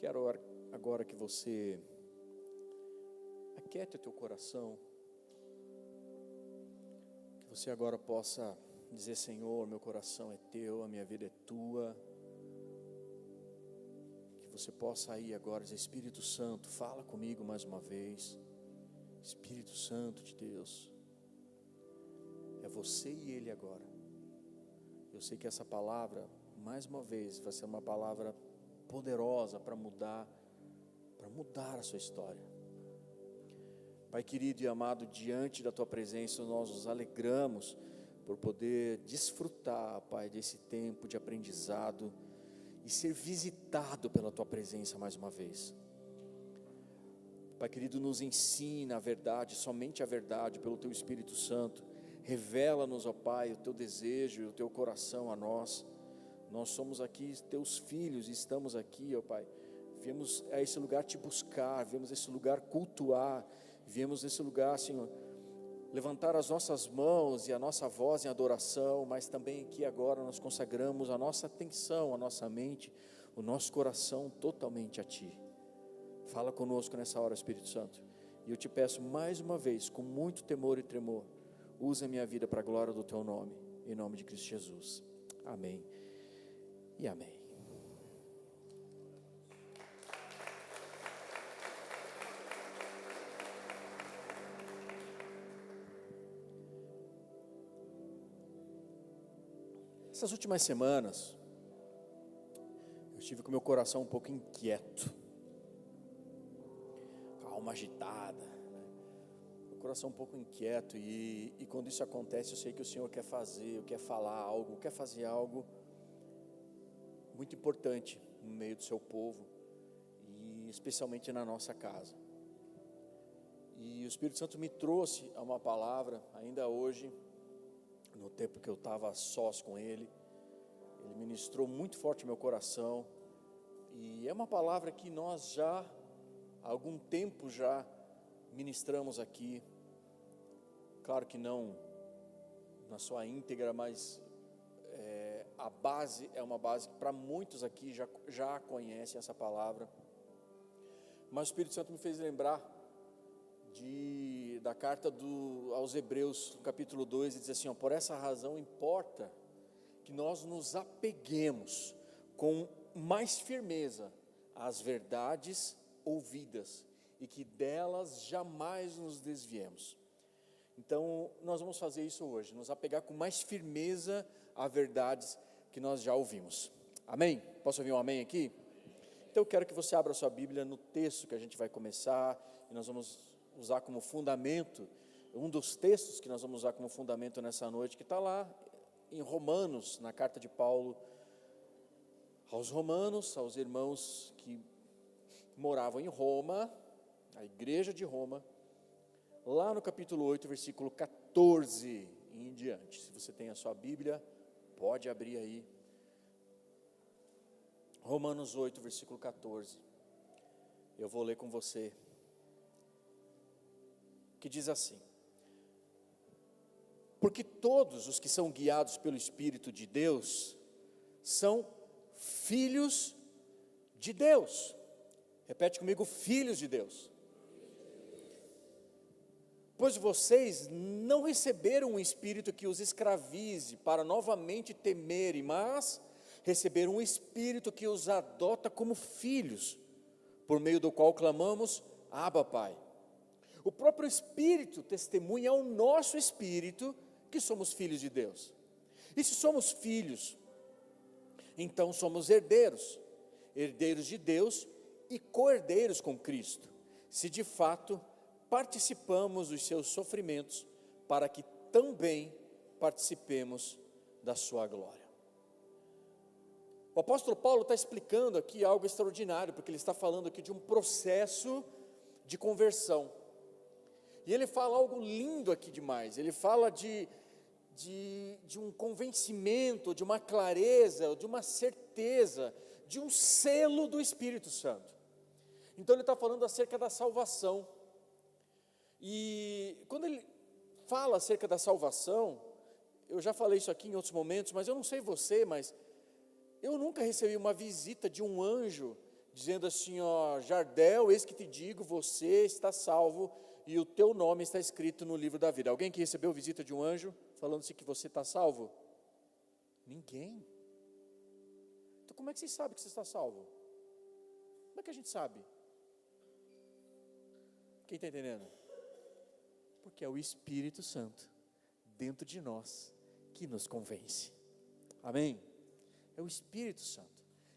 quero agora que você aquiete o teu coração, que você agora possa dizer: Senhor, meu coração é teu, a minha vida é tua. Que você possa ir agora dizer: Espírito Santo, fala comigo mais uma vez. Espírito Santo de Deus, é você e Ele agora. Eu sei que essa palavra, mais uma vez, vai ser uma palavra poderosa para mudar a sua história. Pai querido e amado, diante da Tua presença nós nos alegramos por poder desfrutar, Pai, desse tempo de aprendizado e ser visitado pela Tua presença mais uma vez. Pai querido, nos ensina a verdade, somente a verdade, pelo Teu Espírito Santo. Revela-nos, ó Pai, o Teu desejo e o Teu coração a nós. Nós somos aqui Teus filhos e estamos aqui, ó Pai. Viemos a esse lugar Te buscar, viemos a esse lugar cultuar, viemos a esse lugar, Senhor, levantar as nossas mãos e a nossa voz em adoração, mas também aqui agora nós consagramos a nossa atenção, a nossa mente, o nosso coração totalmente a Ti. Fala conosco nessa hora, Espírito Santo, e eu Te peço mais uma vez, com muito temor e tremor, usa a minha vida para a glória do Teu nome, em nome de Cristo Jesus, amém e amém. Essas últimas semanas, eu estive com meu coração um pouco inquieto, com a alma agitada, o coração um pouco inquieto, e quando isso acontece, eu sei que o Senhor quer fazer, quer falar algo, quer fazer algo muito importante no meio do seu povo, e especialmente na nossa casa. E o Espírito Santo me trouxe a uma palavra, ainda hoje, no tempo que eu estava a sós com Ele ministrou muito forte meu coração, e é uma palavra que nós já, há algum tempo já ministramos aqui, claro que não na sua íntegra, mas a base é uma base que para muitos aqui já conhecem essa palavra, mas o Espírito Santo me fez lembrar da carta aos Hebreus, capítulo 2, e diz assim, por essa razão importa que nós nos apeguemos com mais firmeza às verdades ouvidas, e que delas jamais nos desviemos. Então nós vamos fazer isso hoje, nos apegar com mais firmeza a verdades que nós já ouvimos, amém? Posso ouvir um amém aqui? Então eu quero que você abra a sua Bíblia no texto que a gente vai começar, e nós vamos usar como fundamento, um dos textos que nós vamos usar como fundamento nessa noite, que está lá em Romanos, na carta de Paulo aos Romanos, aos irmãos que moravam em Roma, a igreja de Roma, lá no capítulo 8, versículo 14 e em diante. Se você tem a sua Bíblia, pode abrir aí, Romanos 8, versículo 14, eu vou ler com você, que diz assim: porque todos os que são guiados pelo Espírito de Deus são filhos de Deus. Repete comigo: filhos de Deus. Pois vocês não receberam um espírito que os escravize para novamente temerem, mas receberam um espírito que os adota como filhos, por meio do qual clamamos: Abba, Pai. O próprio Espírito testemunha ao nosso espírito que somos filhos de Deus. E se somos filhos, então somos herdeiros, herdeiros de Deus e co-herdeiros com Cristo, se de fato participamos dos seus sofrimentos, para que também participemos da sua glória. O apóstolo Paulo está explicando aqui algo extraordinário, porque ele está falando aqui de um processo de conversão. E ele fala algo lindo aqui demais, ele fala de um convencimento, de uma clareza, de uma certeza, de um selo do Espírito Santo. Então ele está falando acerca da salvação, e quando ele fala acerca da salvação, eu já falei isso aqui em outros momentos, mas eu não sei você, mas eu nunca recebi uma visita de um anjo dizendo assim, ó, Jardel, eis que te digo, você está salvo e o teu nome está escrito no livro da vida. Alguém que recebeu visita de um anjo falando-se que você está salvo? Ninguém. Então como é que você sabe que você está salvo? Como é que a gente sabe? Quem está entendendo? Porque é o Espírito Santo dentro de nós que nos convence. Amém? É o Espírito Santo,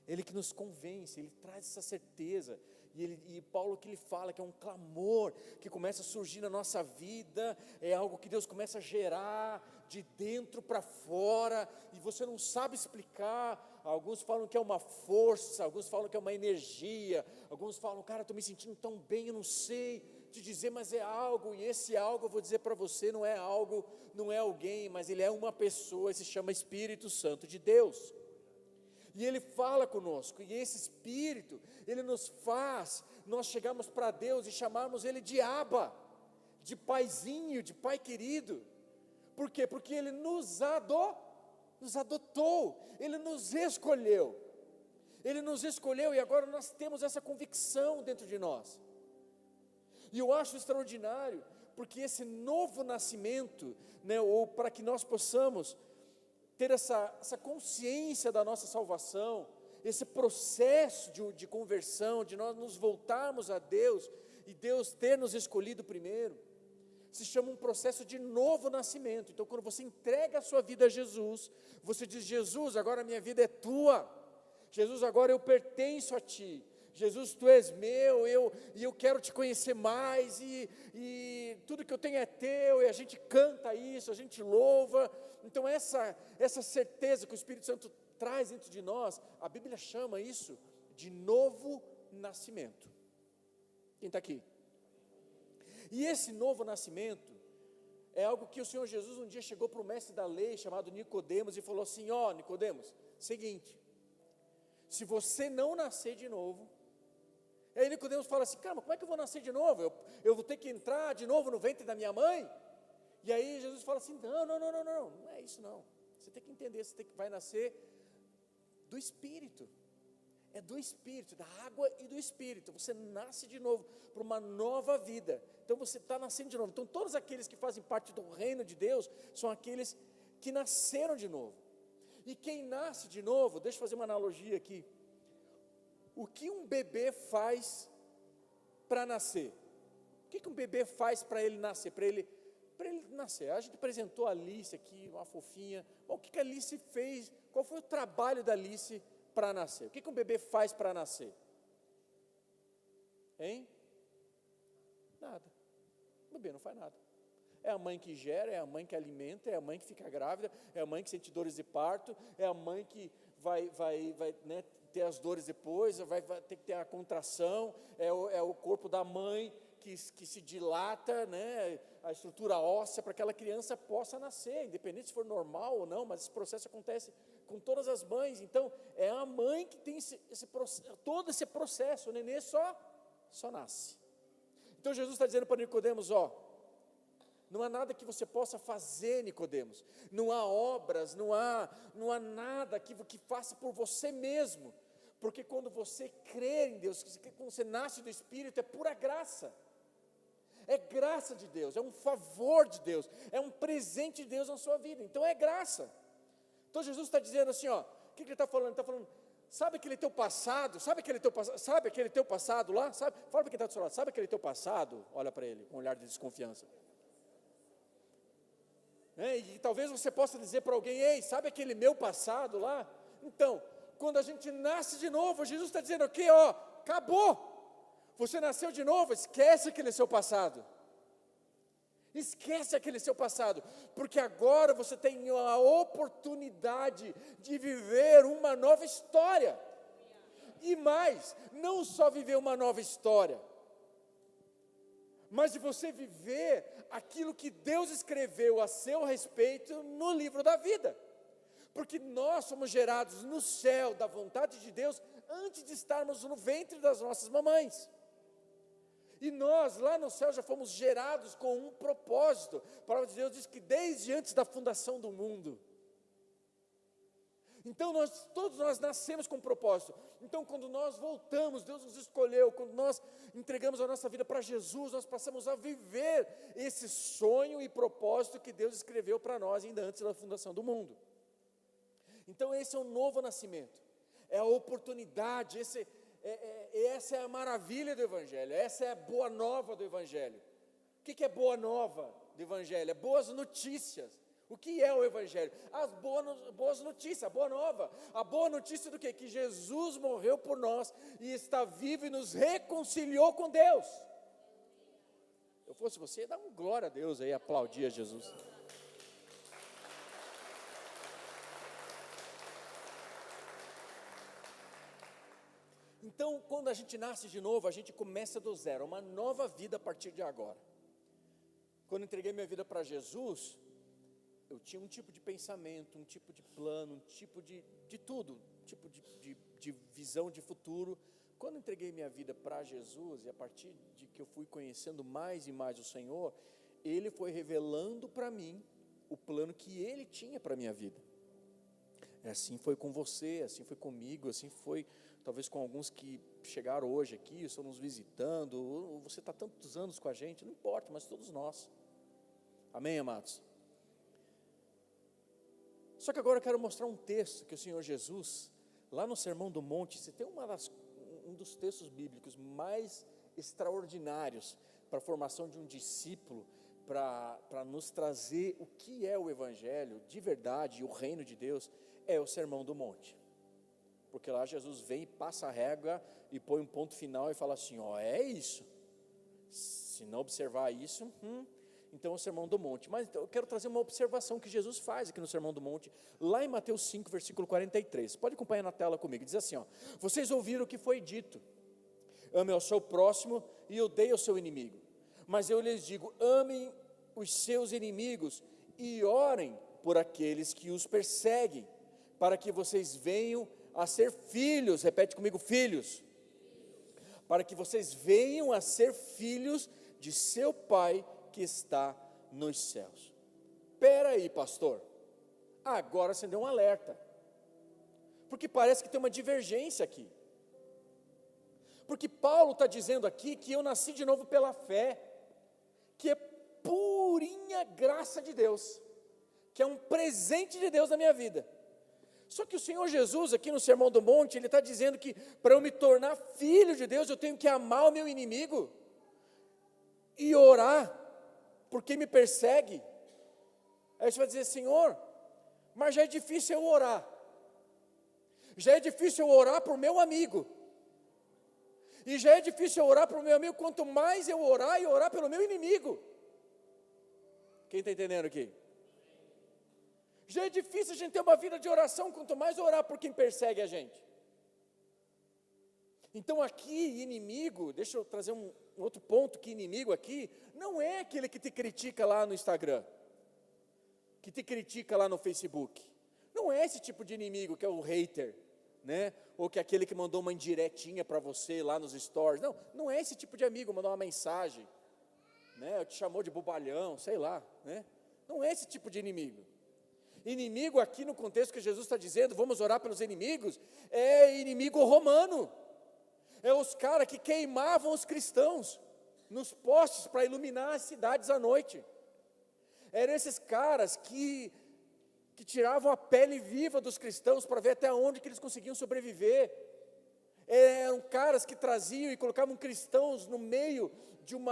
Ele que nos convence, Ele traz essa certeza, e Paulo que ele fala que é um clamor que começa a surgir na nossa vida, é algo que Deus começa a gerar de dentro para fora, e você não sabe explicar. Alguns falam que é uma força, alguns falam que é uma energia, alguns falam, cara, estou me sentindo tão bem, eu não sei te dizer, mas é algo, e esse algo, eu vou dizer para você, não é algo, não é alguém, mas ele é uma pessoa, se chama Espírito Santo de Deus. E Ele fala conosco, e esse Espírito, Ele nos faz, nós chegamos para Deus e chamarmos Ele de Abba, de paizinho, de pai querido. Por quê? Porque Ele nos adotou, Ele nos escolheu. Ele nos escolheu e agora nós temos essa convicção dentro de nós. E eu acho extraordinário, porque esse novo nascimento, né, ou para que nós possamos ter essa consciência da nossa salvação, esse processo de conversão, de nós nos voltarmos a Deus, e Deus ter nos escolhido primeiro, se chama um processo de novo nascimento. Então quando você entrega a sua vida a Jesus, você diz, Jesus, agora a minha vida é tua, Jesus, agora eu pertenço a ti, Jesus, tu és meu, e eu quero te conhecer mais, e tudo que eu tenho é teu, e a gente canta isso, a gente louva. Então essa certeza que o Espírito Santo traz dentro de nós, a Bíblia chama isso de novo nascimento. Quem está aqui? E esse novo nascimento é algo que o Senhor Jesus um dia chegou para o mestre da lei, chamado Nicodemos, e falou assim, ó, Nicodemos, seguinte, se você não nascer de novo, aí Nicodemos fala assim, cara, como é que eu vou nascer de novo? Eu vou ter que entrar de novo no ventre da minha mãe? E aí Jesus fala assim, não é isso não. Você tem que entender, vai nascer do Espírito. É do Espírito, da água e do Espírito. Você nasce de novo para uma nova vida. Então você está nascendo de novo. Então todos aqueles que fazem parte do reino de Deus são aqueles que nasceram de novo. E quem nasce de novo, deixa eu fazer uma analogia aqui. O que um bebê faz para nascer? O que um bebê faz para ele nascer? Para ele nascer. A gente apresentou a Alice aqui, uma fofinha. Bom, o que a Alice fez? Qual foi o trabalho da Alice para nascer? O que um bebê faz para nascer? Hein? Nada. O bebê não faz nada. É a mãe que gera, é a mãe que alimenta, é a mãe que fica grávida, é a mãe que sente dores de parto, é a mãe que vai né, ter as dores depois, vai ter que ter a contração, é o corpo da mãe que se dilata, né, a estrutura óssea para que aquela criança possa nascer, independente se for normal ou não, mas esse processo acontece com todas as mães. Então é a mãe que tem todo esse processo, o nenê só nasce. Então Jesus está dizendo para Nicodemos, ó, não há nada que você possa fazer, Nicodemos, não há obras, não há nada que faça por você mesmo, porque quando você crê em Deus, quando você nasce do Espírito, é pura graça, é graça de Deus, é um favor de Deus, é um presente de Deus na sua vida, então é graça. Então Jesus está dizendo assim, ó, o que ele está falando? Ele está falando, sabe aquele teu passado, sabe aquele teu passado lá, fala para quem está do seu lado, sabe aquele teu passado? Olha para ele com um olhar de desconfiança. E talvez você possa dizer para alguém, ei, sabe aquele meu passado lá? Então, quando a gente nasce de novo, Jesus está dizendo aqui, ó, acabou, você nasceu de novo, esquece aquele seu passado, esquece aquele seu passado, porque agora você tem a oportunidade de viver uma nova história, e mais, não só viver uma nova história, mas de você viver aquilo que Deus escreveu a seu respeito no livro da vida, porque nós somos gerados no céu da vontade de Deus, antes de estarmos no ventre das nossas mamães, e nós lá no céu já fomos gerados com um propósito. A palavra de Deus diz que desde antes da fundação do mundo, Então todos nós nascemos com um propósito. Então quando nós voltamos, Deus nos escolheu, quando nós entregamos a nossa vida para Jesus, nós passamos a viver esse sonho e propósito que Deus escreveu para nós ainda antes da fundação do mundo. Então esse é o novo nascimento, é a oportunidade, essa é a maravilha do Evangelho, essa é a boa nova do Evangelho. O que é boa nova do Evangelho? É boas notícias. O que é o Evangelho? As boas notícias, a boa nova. A boa notícia do quê? Que Jesus morreu por nós e está vivo e nos reconciliou com Deus. Se eu fosse você, dá um glória a Deus aí, aplaudir a Jesus. Então, quando a gente nasce de novo, a gente começa do zero, uma nova vida a partir de agora. Quando entreguei minha vida para Jesus, eu tinha um tipo de pensamento, um tipo de plano, um tipo de tudo, um tipo de visão de futuro. Quando entreguei minha vida para Jesus, e a partir de que eu fui conhecendo mais e mais o Senhor, Ele foi revelando para mim o plano que Ele tinha para a minha vida. Assim foi com você, assim foi comigo, assim foi talvez com alguns que chegaram hoje aqui, estão nos visitando, ou você está tantos anos com a gente, não importa, mas todos nós. Amém, amados? Só que agora eu quero mostrar um texto que o Senhor Jesus, lá no Sermão do Monte, você tem um dos textos bíblicos mais extraordinários para a formação de um discípulo, para nos trazer o que é o Evangelho de verdade, o reino de Deus, é o Sermão do Monte. Porque lá Jesus vem e passa a régua e põe um ponto final e fala assim, é isso. Se não observar isso, então é o Sermão do Monte. Mas então, eu quero trazer uma observação que Jesus faz aqui no Sermão do Monte, lá em Mateus 5, versículo 43. Pode acompanhar na tela comigo. Diz assim, vocês ouviram o que foi dito, ame ao seu próximo e odeie ao seu inimigo. Mas eu lhes digo, amem os seus inimigos e orem por aqueles que os perseguem, para que vocês venham a ser filhos, repete comigo, filhos, para que vocês venham a ser filhos de seu Pai que está nos céus. Espera aí, pastor, agora você deu um alerta, porque parece que tem uma divergência aqui, porque Paulo está dizendo aqui que eu nasci de novo pela fé, que é purinha graça de Deus, que é um presente de Deus na minha vida. Só que o Senhor Jesus, aqui no Sermão do Monte, Ele está dizendo que para eu me tornar filho de Deus, eu tenho que amar o meu inimigo e orar por quem me persegue. Aí você vai dizer, Senhor, mas já é difícil eu orar, já é difícil eu orar por meu amigo, e já é difícil eu orar por meu amigo, quanto mais eu orar e orar pelo meu inimigo. Quem está entendendo aqui? Já é difícil a gente ter uma vida de oração, quanto mais orar por quem persegue a gente. Então aqui, inimigo, deixa eu trazer um outro ponto, que inimigo aqui, não é aquele que te critica lá no Instagram, que te critica lá no Facebook. Não é esse tipo de inimigo que é o hater, né? Ou que é aquele que mandou uma indiretinha para você lá nos stories. Não é esse tipo de amigo, mandou uma mensagem, né? Te chamou de bobalhão, sei lá, né? Não é esse tipo de inimigo. Inimigo aqui no contexto que Jesus está dizendo, vamos orar pelos inimigos, é inimigo romano, é os caras que queimavam os cristãos nos postes para iluminar as cidades à noite, eram esses caras que tiravam a pele viva dos cristãos para ver até onde que eles conseguiam sobreviver, eram caras que traziam e colocavam cristãos no meio de um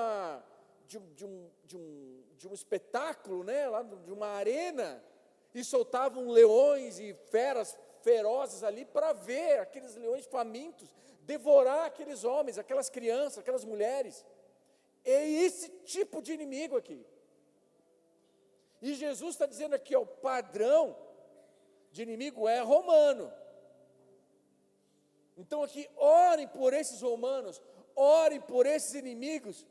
espetáculo, né, lá de uma arena, e soltavam leões e feras ferozes ali para ver aqueles leões famintos devorar aqueles homens, aquelas crianças, aquelas mulheres. É esse tipo de inimigo aqui. E Jesus está dizendo aqui, o padrão de inimigo é romano. Então aqui, orem por esses romanos, orem por esses inimigos,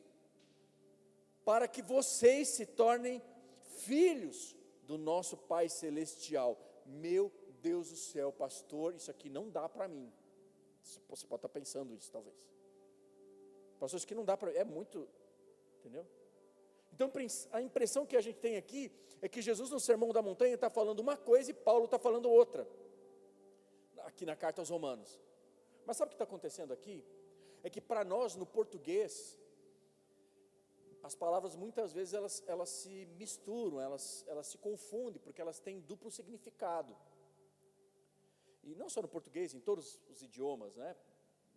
para que vocês se tornem filhos do nosso Pai Celestial. Meu Deus do céu, pastor, isso aqui não dá para mim. Você pode estar pensando isso, talvez. Pastor, isso aqui não dá para mim, é muito, entendeu? Então, a impressão que a gente tem aqui, é que Jesus no Sermão da Montanha está falando uma coisa e Paulo está falando outra. aqui na carta aos Romanos. Mas sabe o que está acontecendo aqui? É que para nós, no português, as palavras muitas vezes elas se misturam, elas se confundem, porque elas têm duplo significado. E não só no português, em todos os idiomas, né?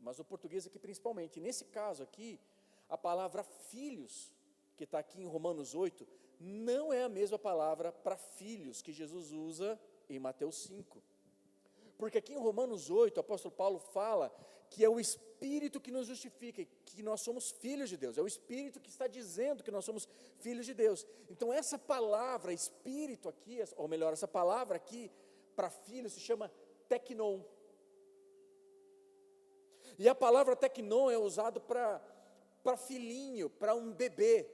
Mas no português aqui principalmente. E nesse caso aqui, a palavra filhos, que está aqui em Romanos 8, não é a mesma palavra para filhos que Jesus usa em Mateus 5. Porque aqui em Romanos 8, o apóstolo Paulo fala que é o Espírito que nos justifica, que nós somos filhos de Deus. É o Espírito que está dizendo que nós somos filhos de Deus. Então essa palavra Espírito aqui, ou melhor, essa palavra aqui para filho se chama teknon. E a palavra teknon é usada para filhinho, para um bebê.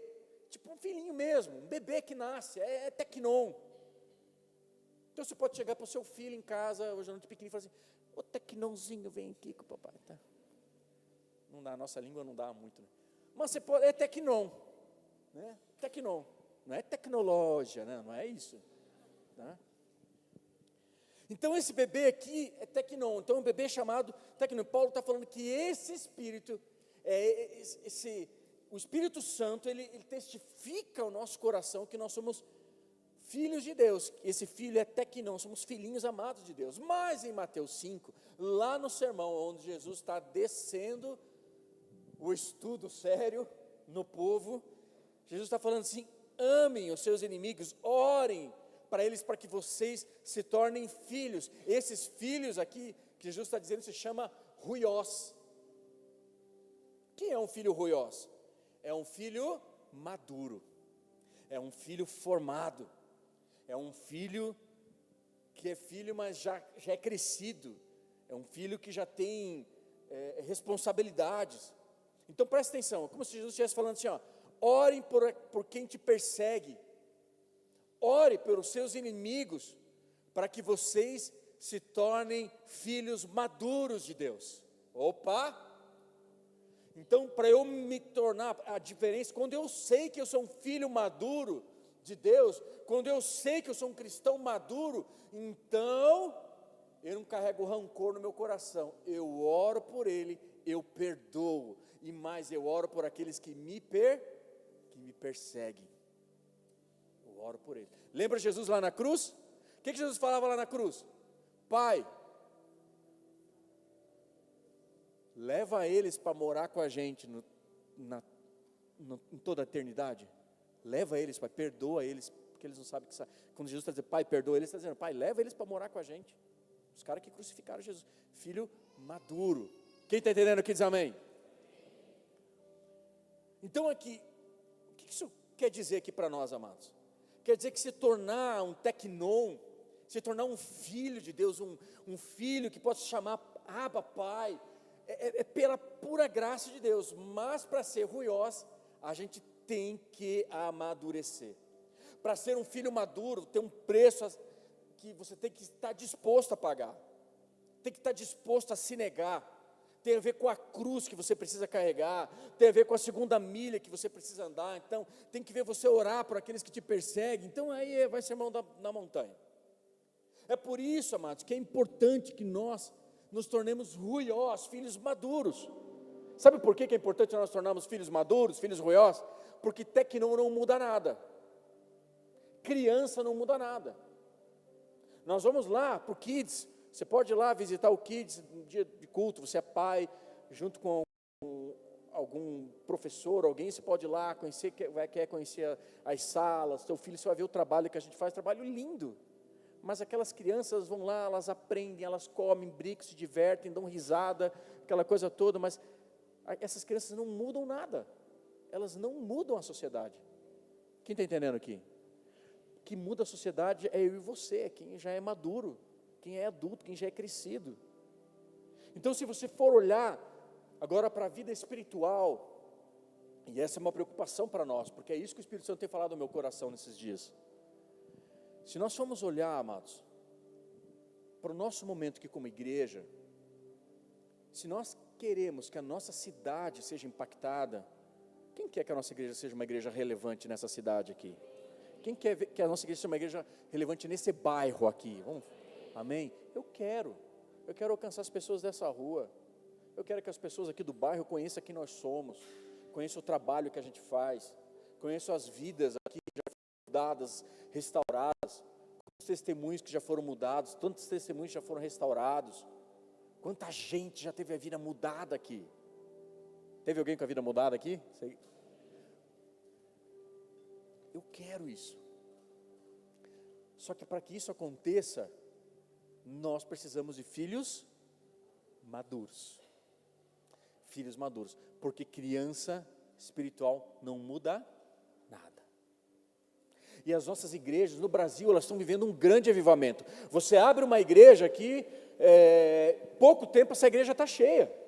Tipo um filhinho mesmo, um bebê que nasce, é teknon. Então você pode chegar para o seu filho em casa, hoje à noite pequenininho, e falar assim, ô teknonzinho, vem aqui com o papai, tá? Não dá, a nossa língua não dá muito, né? Mas você pode, é teknon, né? Teknon, não é tecnologia, né? Não é isso, tá? Então esse bebê aqui é teknon, então é um bebê chamado teknon. Paulo está falando que esse Espírito, o Espírito Santo, ele testifica ao nosso coração que nós somos filhos de Deus. Esse filho é teknon, somos filhinhos amados de Deus. Mas em Mateus 5, lá no sermão onde Jesus está descendo o estudo sério no povo, Jesus está falando assim, amem os seus inimigos, orem para eles, para que vocês se tornem filhos. Esses filhos aqui, que Jesus está dizendo, se chama ruiós. Quem é um filho ruiós? É um filho maduro, é um filho formado, é um filho que é filho, mas já é crescido, é um filho que já tem responsabilidades. Então presta atenção, é como se Jesus estivesse falando assim, ó, orem por quem te persegue, ore pelos seus inimigos, para que vocês se tornem filhos maduros de Deus. Opa! Então, para eu me tornar a diferença, quando eu sei que eu sou um filho maduro de Deus, quando eu sei que eu sou um cristão maduro, então, eu não carrego rancor no meu coração, eu oro por ele, eu perdoo, e mais, eu oro por aqueles que me perseguem, eu oro por ele. Lembra Jesus lá na cruz? O que Jesus falava lá na cruz? Pai, leva eles para morar com a gente em toda a eternidade. Leva eles, Pai, perdoa eles, porque eles não sabem que sabe. Quando Jesus está dizendo, Pai, perdoa eles, está dizendo, Pai, leva eles para morar com a gente. Os caras que crucificaram Jesus. Filho maduro. Quem está entendendo aqui diz amém? Então aqui, o que isso quer dizer aqui para nós, amados? Quer dizer que se tornar um teknon, se tornar um filho de Deus, um filho que pode se chamar Abba, Pai, é pela pura graça de Deus. Mas para ser ruiós, a gente tem que amadurecer. Para ser um filho maduro, tem um preço que você tem que estar disposto a pagar, tem que estar disposto a se negar, tem a ver com a cruz que você precisa carregar, tem a ver com a segunda milha que você precisa andar. Então tem que ver você orar por aqueles que te perseguem. Então aí vai ser mão na montanha. É por isso, amados, que é importante que nós nos tornemos ruiós, filhos maduros. Sabe por que é importante nós tornarmos filhos maduros, filhos ruiós? Porque teknon não muda nada, criança não muda nada. Nós vamos lá para o Kids, você pode ir lá visitar o Kids no dia de culto, você é pai, junto com algum professor, alguém, você pode ir lá conhecer, quer conhecer as salas, seu filho, você vai ver o trabalho que a gente faz, trabalho lindo. Mas aquelas crianças vão lá, elas aprendem, elas comem, brincam, se divertem, dão risada, aquela coisa toda, mas essas crianças não mudam nada, elas não mudam a sociedade. Quem está entendendo aqui? O que muda a sociedade é eu e você, é quem já é maduro, quem é adulto, quem já é crescido. Então se você for olhar agora para a vida espiritual, e essa é uma preocupação para nós, porque é isso que o Espírito Santo tem falado no meu coração nesses dias. Se nós formos olhar, amados, para o nosso momento aqui como igreja, se nós queremos que a nossa cidade seja impactada, quem quer que a nossa igreja seja uma igreja relevante nessa cidade aqui? Quem quer que a nossa igreja seja uma igreja relevante nesse bairro aqui? Amém? Eu quero. Eu quero alcançar as pessoas dessa rua. Eu quero que as pessoas aqui do bairro conheçam quem nós somos, conheçam o trabalho que a gente faz, conheçam as vidas aqui já foram mudadas, restauradas, quantos testemunhos que já foram mudados, tantos testemunhos que já foram restaurados, quanta gente já teve a vida mudada aqui. Teve alguém com a vida mudada aqui? Eu quero isso. Só que para que isso aconteça, nós precisamos de filhos maduros. Filhos maduros. Porque criança espiritual não muda nada. E as nossas igrejas no Brasil, elas estão vivendo um grande avivamento. Você abre uma igreja aqui, pouco tempo essa igreja está cheia.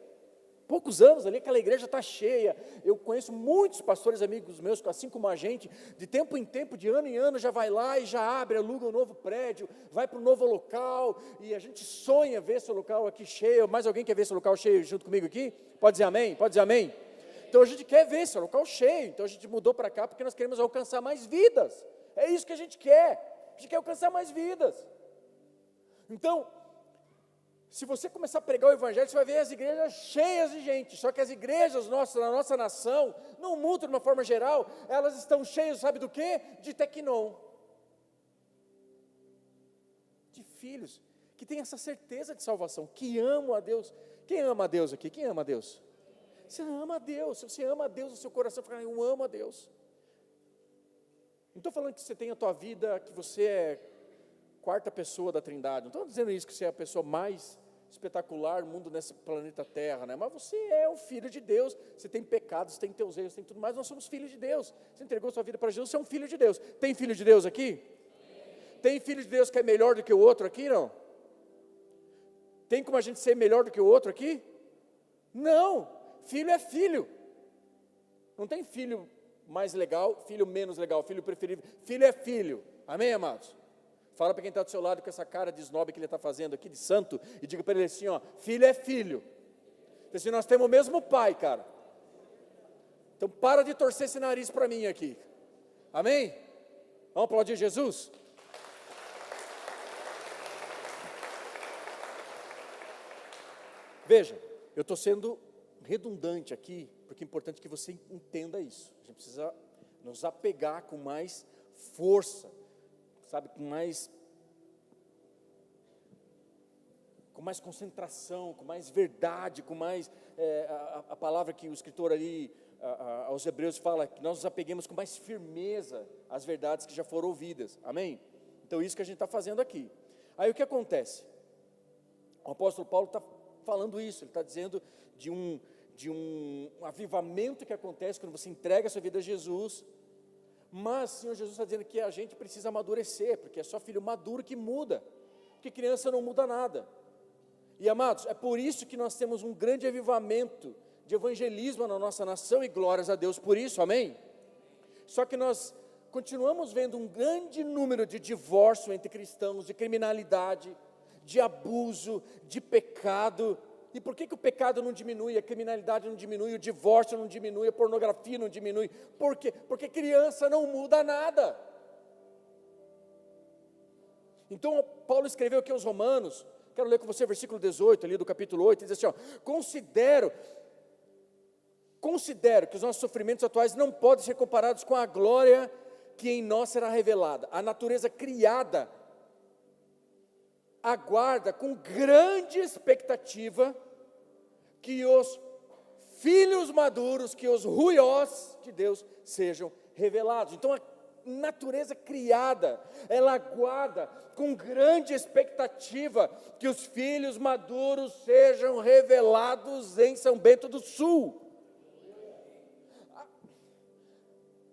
Poucos anos ali, aquela igreja está cheia. Eu conheço muitos pastores amigos meus, assim como a gente, de tempo em tempo, de ano em ano, já vai lá e já abre, aluga um novo prédio, vai para um novo local, e a gente sonha ver esse local aqui cheio. Mais alguém quer ver esse local cheio junto comigo aqui? Pode dizer amém? Pode dizer amém? Então a gente quer ver esse local cheio, então a gente mudou para cá porque nós queremos alcançar mais vidas. É isso que a gente quer alcançar mais vidas. Então, se você começar a pregar o evangelho, você vai ver as igrejas cheias de gente. Só que as igrejas nossas, na nossa nação, no mundo de uma forma geral, elas estão cheias, sabe do quê? De tecnon. De filhos que têm essa certeza de salvação, que amam a Deus. Quem ama a Deus aqui? Quem ama a Deus? Você ama a Deus. Se você ama a Deus, o seu coração fica, eu amo a Deus. Não estou falando que você tem a tua vida, que você é quarta pessoa da Trindade. Não estou dizendo isso, que você é a pessoa mais espetacular do mundo nesse planeta Terra, né? Mas você é um filho de Deus. Você tem pecados, tem teus erros, tem tudo mais. Nós somos filhos de Deus. Você entregou sua vida para Jesus, você é um filho de Deus. Tem filho de Deus aqui? Tem filho de Deus que é melhor do que o outro aqui, não? Tem como a gente ser melhor do que o outro aqui? Não. Filho é filho. Não tem filho mais legal, filho menos legal, filho preferido. Filho é filho. Amém, amados? Fala para quem está do seu lado com essa cara de snob que ele está fazendo aqui, de santo, e diga para ele assim, ó, filho é filho. Então, assim, nós temos o mesmo pai, cara. Então para de torcer esse nariz para mim aqui. Amém? Vamos aplaudir Jesus? Veja, eu estou sendo redundante aqui, porque é importante que você entenda isso. A gente precisa nos apegar com mais força, sabe, com mais concentração, com mais verdade, com mais, a palavra que o escritor ali, aos Hebreus fala, que nós nos apeguemos com mais firmeza às verdades que já foram ouvidas, amém? Então isso que a gente está fazendo aqui. Aí o que acontece? O apóstolo Paulo está falando isso, ele está dizendo de um avivamento que acontece quando você entrega a sua vida a Jesus. Mas o Senhor Jesus está dizendo que a gente precisa amadurecer, porque é só filho maduro que muda, porque criança não muda nada. E amados, é por isso que nós temos um grande avivamento de evangelismo na nossa nação, e glórias a Deus por isso, amém? Só que nós continuamos vendo um grande número de divórcio entre cristãos, de criminalidade, de abuso, de pecado. E por que o pecado não diminui, a criminalidade não diminui, o divórcio não diminui, a pornografia não diminui? Por quê? Porque criança não muda nada. Então Paulo escreveu aqui aos Romanos, quero ler com você o versículo 18 ali do capítulo 8, diz assim, ó, considero que os nossos sofrimentos atuais não podem ser comparados com a glória que em nós será revelada. A natureza criada aguarda com grande expectativa que os filhos maduros, que os ruiós de Deus sejam revelados. Então a natureza criada, ela aguarda com grande expectativa que os filhos maduros sejam revelados em São Bento do Sul.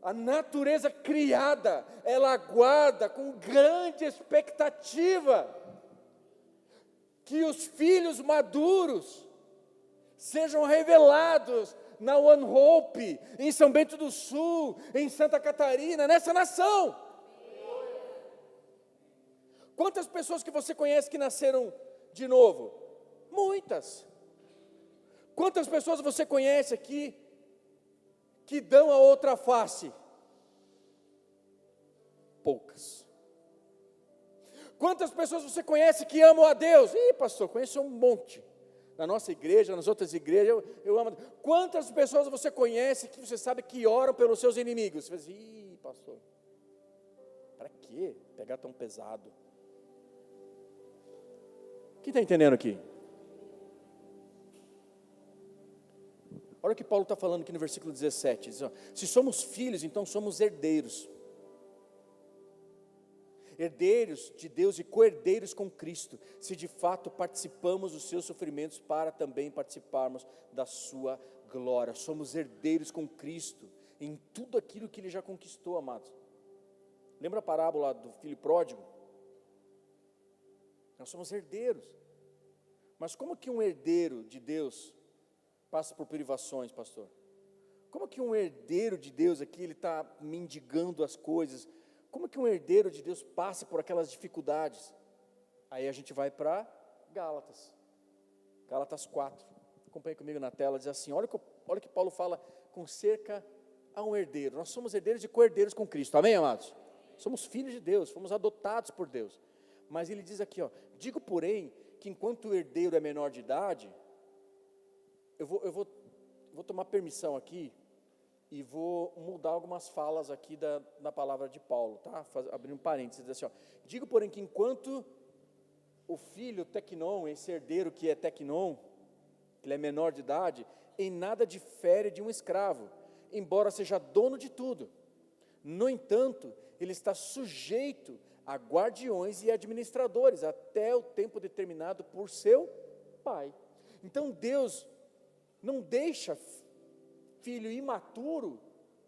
A natureza criada, ela aguarda com grande expectativa que os filhos maduros sejam revelados na One Hope, em São Bento do Sul, em Santa Catarina, nessa nação. Quantas pessoas que você conhece que nasceram de novo? Muitas. Quantas pessoas você conhece aqui que dão a outra face? Poucas. Quantas pessoas você conhece que amam a Deus? Ih, pastor, conheço um monte. Na nossa igreja, nas outras igrejas, eu amo a Deus. Quantas pessoas você conhece que você sabe que oram pelos seus inimigos? Você diz, ih, pastor, para quê pegar tão pesado? Quem está entendendo aqui? Olha o que Paulo está falando aqui no versículo 17. Diz, ó, se somos filhos, então somos herdeiros. Herdeiros de Deus e co-herdeiros com Cristo, se de fato participamos dos seus sofrimentos para também participarmos da sua glória. Somos herdeiros com Cristo em tudo aquilo que Ele já conquistou, amados. Lembra a parábola do filho pródigo? Nós somos herdeiros. Mas como que um herdeiro de Deus passa por privações, pastor? Como que um herdeiro de Deus aqui, ele está mendigando as coisas? Como que um herdeiro de Deus passa por aquelas dificuldades? Aí a gente vai para Gálatas. Gálatas 4. Acompanhe comigo na tela, diz assim, olha o que Paulo fala com cerca a um herdeiro. Nós somos herdeiros e co-herdeiros com Cristo. Amém, amados? Somos filhos de Deus, fomos adotados por Deus. Mas ele diz aqui, ó, digo porém, que enquanto o herdeiro é menor de idade, eu vou tomar permissão aqui, e vou mudar algumas falas aqui da palavra de Paulo, tá? Abrindo um parênteses, diz assim, ó, digo porém que enquanto o filho tecnon, esse herdeiro que é tecnon, que ele é menor de idade, em nada difere de um escravo, embora seja dono de tudo. No entanto, ele está sujeito a guardiões e administradores, até o tempo determinado por seu pai. Então Deus não deixa filho imaturo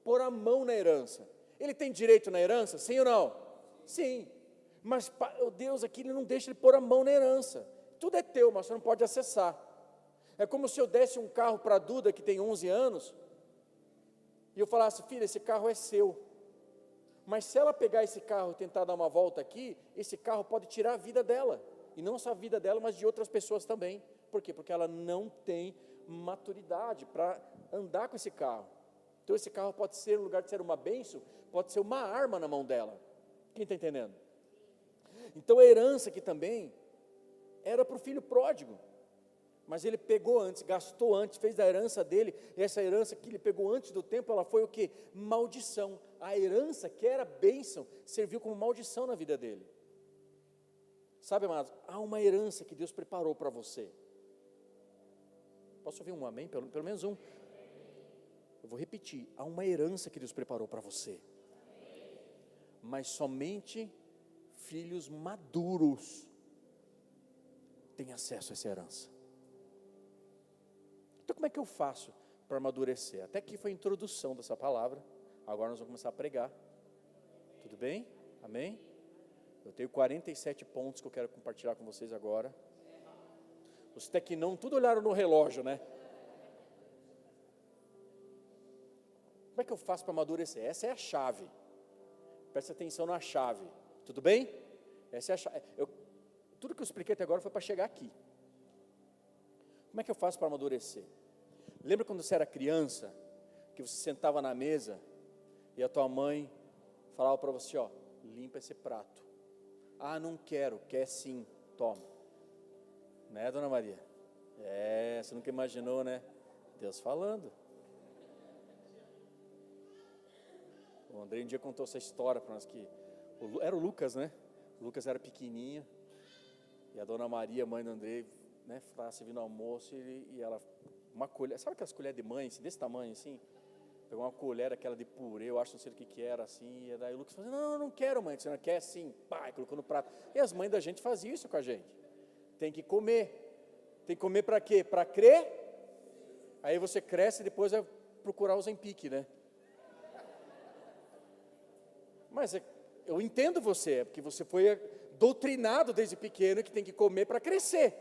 pôr a mão na herança. Ele tem direito na herança? Sim ou não? Sim. Mas Deus aqui, Ele não deixa ele pôr a mão na herança. Tudo é teu, mas você não pode acessar. É como se eu desse um carro para a Duda, que tem 11 anos, e eu falasse, filha, esse carro é seu. Mas se ela pegar esse carro e tentar dar uma volta aqui, esse carro pode tirar a vida dela. E não só a vida dela, mas de outras pessoas também. Por quê? Porque ela não tem maturidade para andar com esse carro. Então esse carro pode ser, no lugar de ser uma bênção, pode ser uma arma na mão dela. Quem está entendendo? Então a herança aqui também era para o filho pródigo, mas ele pegou antes, gastou antes, fez da herança dele, e essa herança que ele pegou antes do tempo, ela foi o que? Maldição. A herança que era bênção, serviu como maldição na vida dele. Sabe, amados, há uma herança que Deus preparou para você. Posso ouvir um amém? Pelo menos um. Eu vou repetir, há uma herança que Deus preparou para você. Mas somente filhos maduros têm acesso a essa herança. Então como é que eu faço para amadurecer? Até aqui foi a introdução dessa palavra. Agora nós vamos começar a pregar. Tudo bem? Amém? Eu tenho 47 pontos que eu quero compartilhar com vocês agora. Os tecnão tudo olharam no relógio, né? Como é que eu faço para amadurecer? Essa é a chave. Presta atenção na chave. Tudo bem? Essa é a chave. Tudo que eu expliquei até agora foi para chegar aqui. Como é que eu faço para amadurecer? Lembra quando você era criança, que você sentava na mesa e a tua mãe falava para você, ó, limpa esse prato. Ah, não quero, quer sim, toma. Né, dona Maria? Você nunca imaginou, né? Deus falando. O André um dia contou essa história para nós que era o Lucas, né? O Lucas era pequenininho e a dona Maria, mãe do André, né, estava servindo almoço e ela, uma colher, sabe aquelas colheres de mãe, assim, desse tamanho assim? Pegou uma colher, aquela de purê, eu acho, não sei o que era, assim, e daí o Lucas falou, não quero, mãe, você não quer? Sim, pai, colocou no prato. E as mães da gente faziam isso com a gente. Tem que comer para quê? Para crer? Aí você cresce e depois vai procurar os Zempic, né? Mas eu entendo você, porque você foi doutrinado desde pequeno que tem que comer para crescer.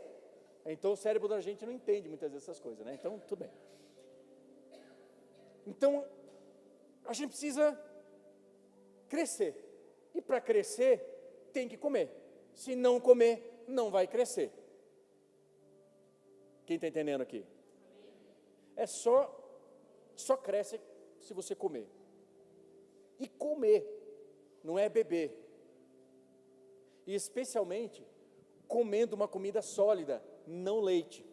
Então o cérebro da gente não entende muitas vezes essas coisas, né? Então, tudo bem. Então, a gente precisa crescer. E para crescer, tem que comer. Se não comer, não vai crescer. Quem está entendendo aqui? É só cresce se você comer. E comer não é beber. E especialmente comendo uma comida sólida, não leite.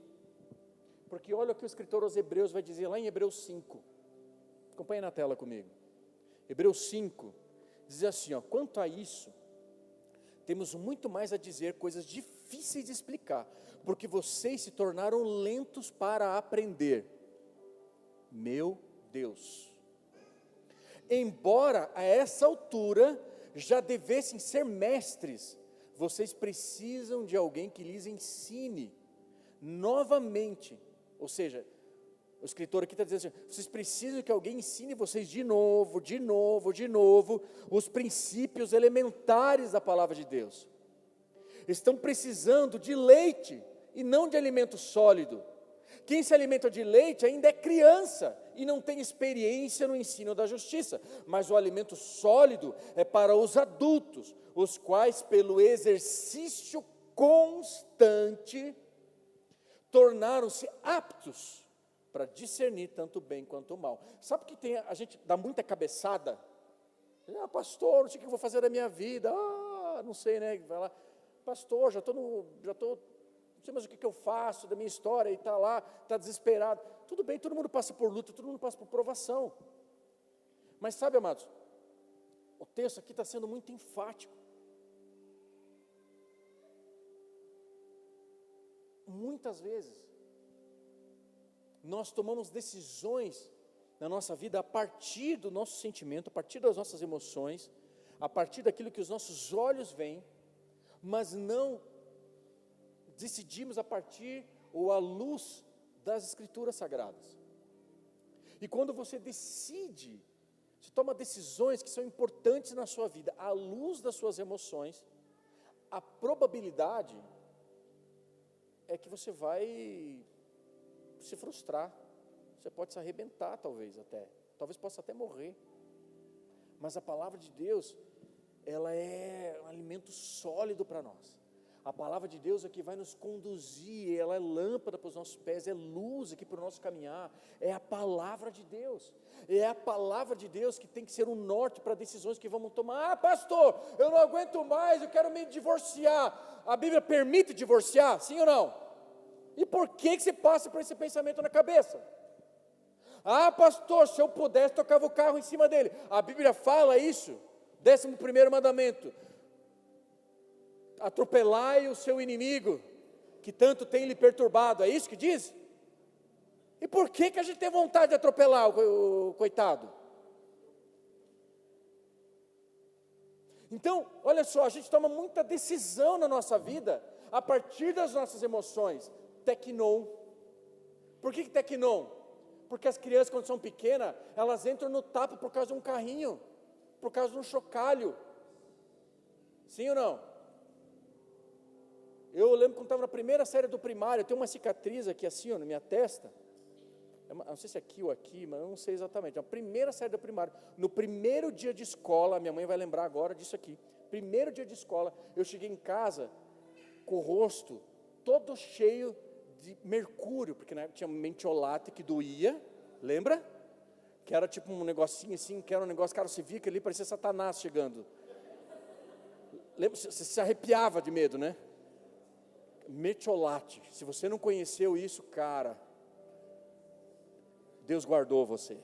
Porque olha o que o escritor aos Hebreus vai dizer lá em Hebreus 5. Acompanhe na tela comigo. Hebreus 5 diz assim, ó, quanto a isso, temos muito mais a dizer, coisas difíceis de explicar, porque vocês se tornaram lentos para aprender. Meu Deus! Embora a essa altura já devessem ser mestres, vocês precisam de alguém que lhes ensine novamente. Ou seja, o escritor aqui está dizendo assim, vocês precisam que alguém ensine vocês de novo, os princípios elementares da palavra de Deus. Estão precisando de leite e não de alimento sólido. Quem se alimenta de leite ainda é criança e não tem experiência no ensino da justiça, mas o alimento sólido é para os adultos, os quais pelo exercício constante tornaram-se aptos para discernir tanto o bem quanto o mal. Sabe que a gente dá muita cabeçada? Pastor, não sei o que eu vou fazer da minha vida, não sei, né? Vai lá, pastor, já estou, não sei mais o que eu faço da minha história, e está lá, está desesperado. Tudo bem, todo mundo passa por luta, todo mundo passa por provação. Mas sabe, amados, o texto aqui está sendo muito enfático. Muitas vezes, nós tomamos decisões na nossa vida a partir do nosso sentimento, a partir das nossas emoções, a partir daquilo que os nossos olhos veem, mas não decidimos a partir ou à luz das Escrituras Sagradas. E quando você decide, você toma decisões que são importantes na sua vida, à luz das suas emoções, a probabilidade é que você vai se frustrar, você pode se arrebentar talvez possa até morrer. Mas a palavra de Deus, ela é um alimento sólido para nós. A palavra de Deus é que vai nos conduzir, ela é lâmpada para os nossos pés, é luz aqui para o nosso caminhar, é a palavra de Deus. É a palavra de Deus que tem que ser um norte para decisões que vamos tomar. Pastor, eu não aguento mais, eu quero me divorciar. A Bíblia permite divorciar, sim ou não? E por que você passa por esse pensamento na cabeça? Pastor, se eu pudesse, tocava o carro em cima dele. A Bíblia fala isso, 11º mandamento. Atropelai o seu inimigo, que tanto tem lhe perturbado. É isso que diz? E por que a gente tem vontade de atropelar o coitado? Então, olha só, a gente toma muita decisão na nossa vida a partir das nossas emoções. Tecnon. Por que tecnon? Porque as crianças, quando são pequenas, elas entram no tapa por causa de um carrinho, por causa de um chocalho. Sim ou não? Eu lembro quando estava na primeira série do primário, eu tenho uma cicatriz aqui assim, ó, na minha testa. Não sei se é aqui ou aqui, mas eu não sei exatamente. Na primeira série do primário, no primeiro dia de escola, minha mãe vai lembrar agora disso aqui. Primeiro dia de escola, eu cheguei em casa com o rosto todo cheio de mercúrio, porque na época tinha mentiolate que doía, lembra? Que era tipo um negocinho assim, que era um negócio, cara, você via que ali parecia Satanás chegando. Lembra? Você se arrepiava de medo, né? Metiolate, se você não conheceu isso, cara, Deus guardou você.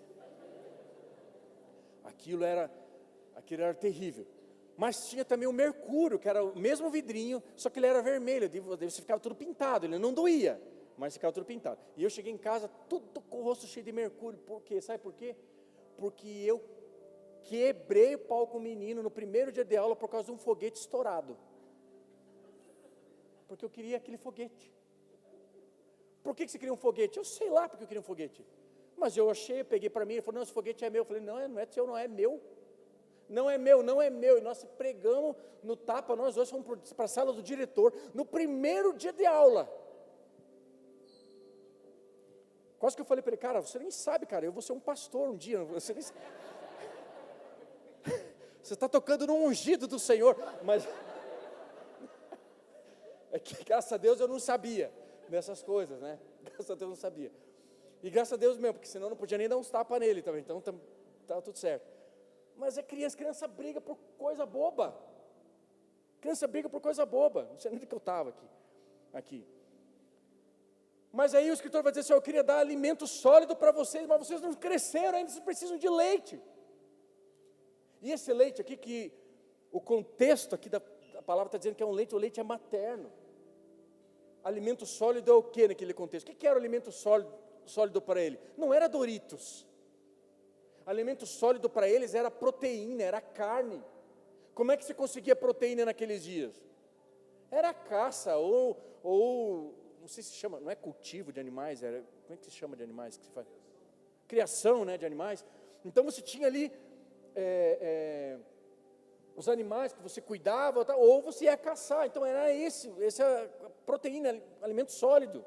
Aquilo era terrível. Mas tinha também o mercúrio, que era o mesmo vidrinho, só que ele era vermelho, você ficava tudo pintado, ele não doía, mas ficava tudo pintado. E eu cheguei em casa, tudo com o rosto cheio de mercúrio. Por quê? Sabe por quê? Porque eu quebrei o pau com o menino no primeiro dia de aula por causa de um foguete estourado. Porque eu queria aquele foguete. Por que você queria um foguete? Eu sei lá porque eu queria um foguete. Mas eu achei, eu peguei para mim, ele falou, não, esse foguete é meu. Eu falei, não é seu, não é meu. Não é meu, não é meu. E nós se pregamos no tapa, nós dois fomos para a sala do diretor, no primeiro dia de aula. Quase que eu falei para ele, cara, você nem sabe, cara, eu vou ser um pastor um dia, você nem sabe. Você está tocando no ungido do Senhor, mas... É que, graças a Deus, eu não sabia dessas coisas, né? Graças a Deus eu não sabia. E graças a Deus mesmo, porque senão eu não podia nem dar uns tapas nele também, então estava tudo certo. Mas é criança briga por coisa boba. Criança briga por coisa boba, não sei nem onde que eu estava aqui. Mas aí o escritor vai dizer assim, eu queria dar alimento sólido para vocês, mas vocês não cresceram ainda, vocês precisam de leite. E esse leite aqui, que o contexto aqui da palavra está dizendo que é um leite, o leite é materno. Alimento sólido é o que naquele contexto? O que era o alimento sólido para ele? Não era Doritos. Alimento sólido para eles era proteína, era carne. Como é que se conseguia proteína naqueles dias? Era caça, ou não sei se chama, não é cultivo de animais, como é que se chama de animais que se faz? Criação, né, de animais. Então você tinha ali os animais que você cuidava, ou você ia caçar. Então era essa proteína, alimento sólido.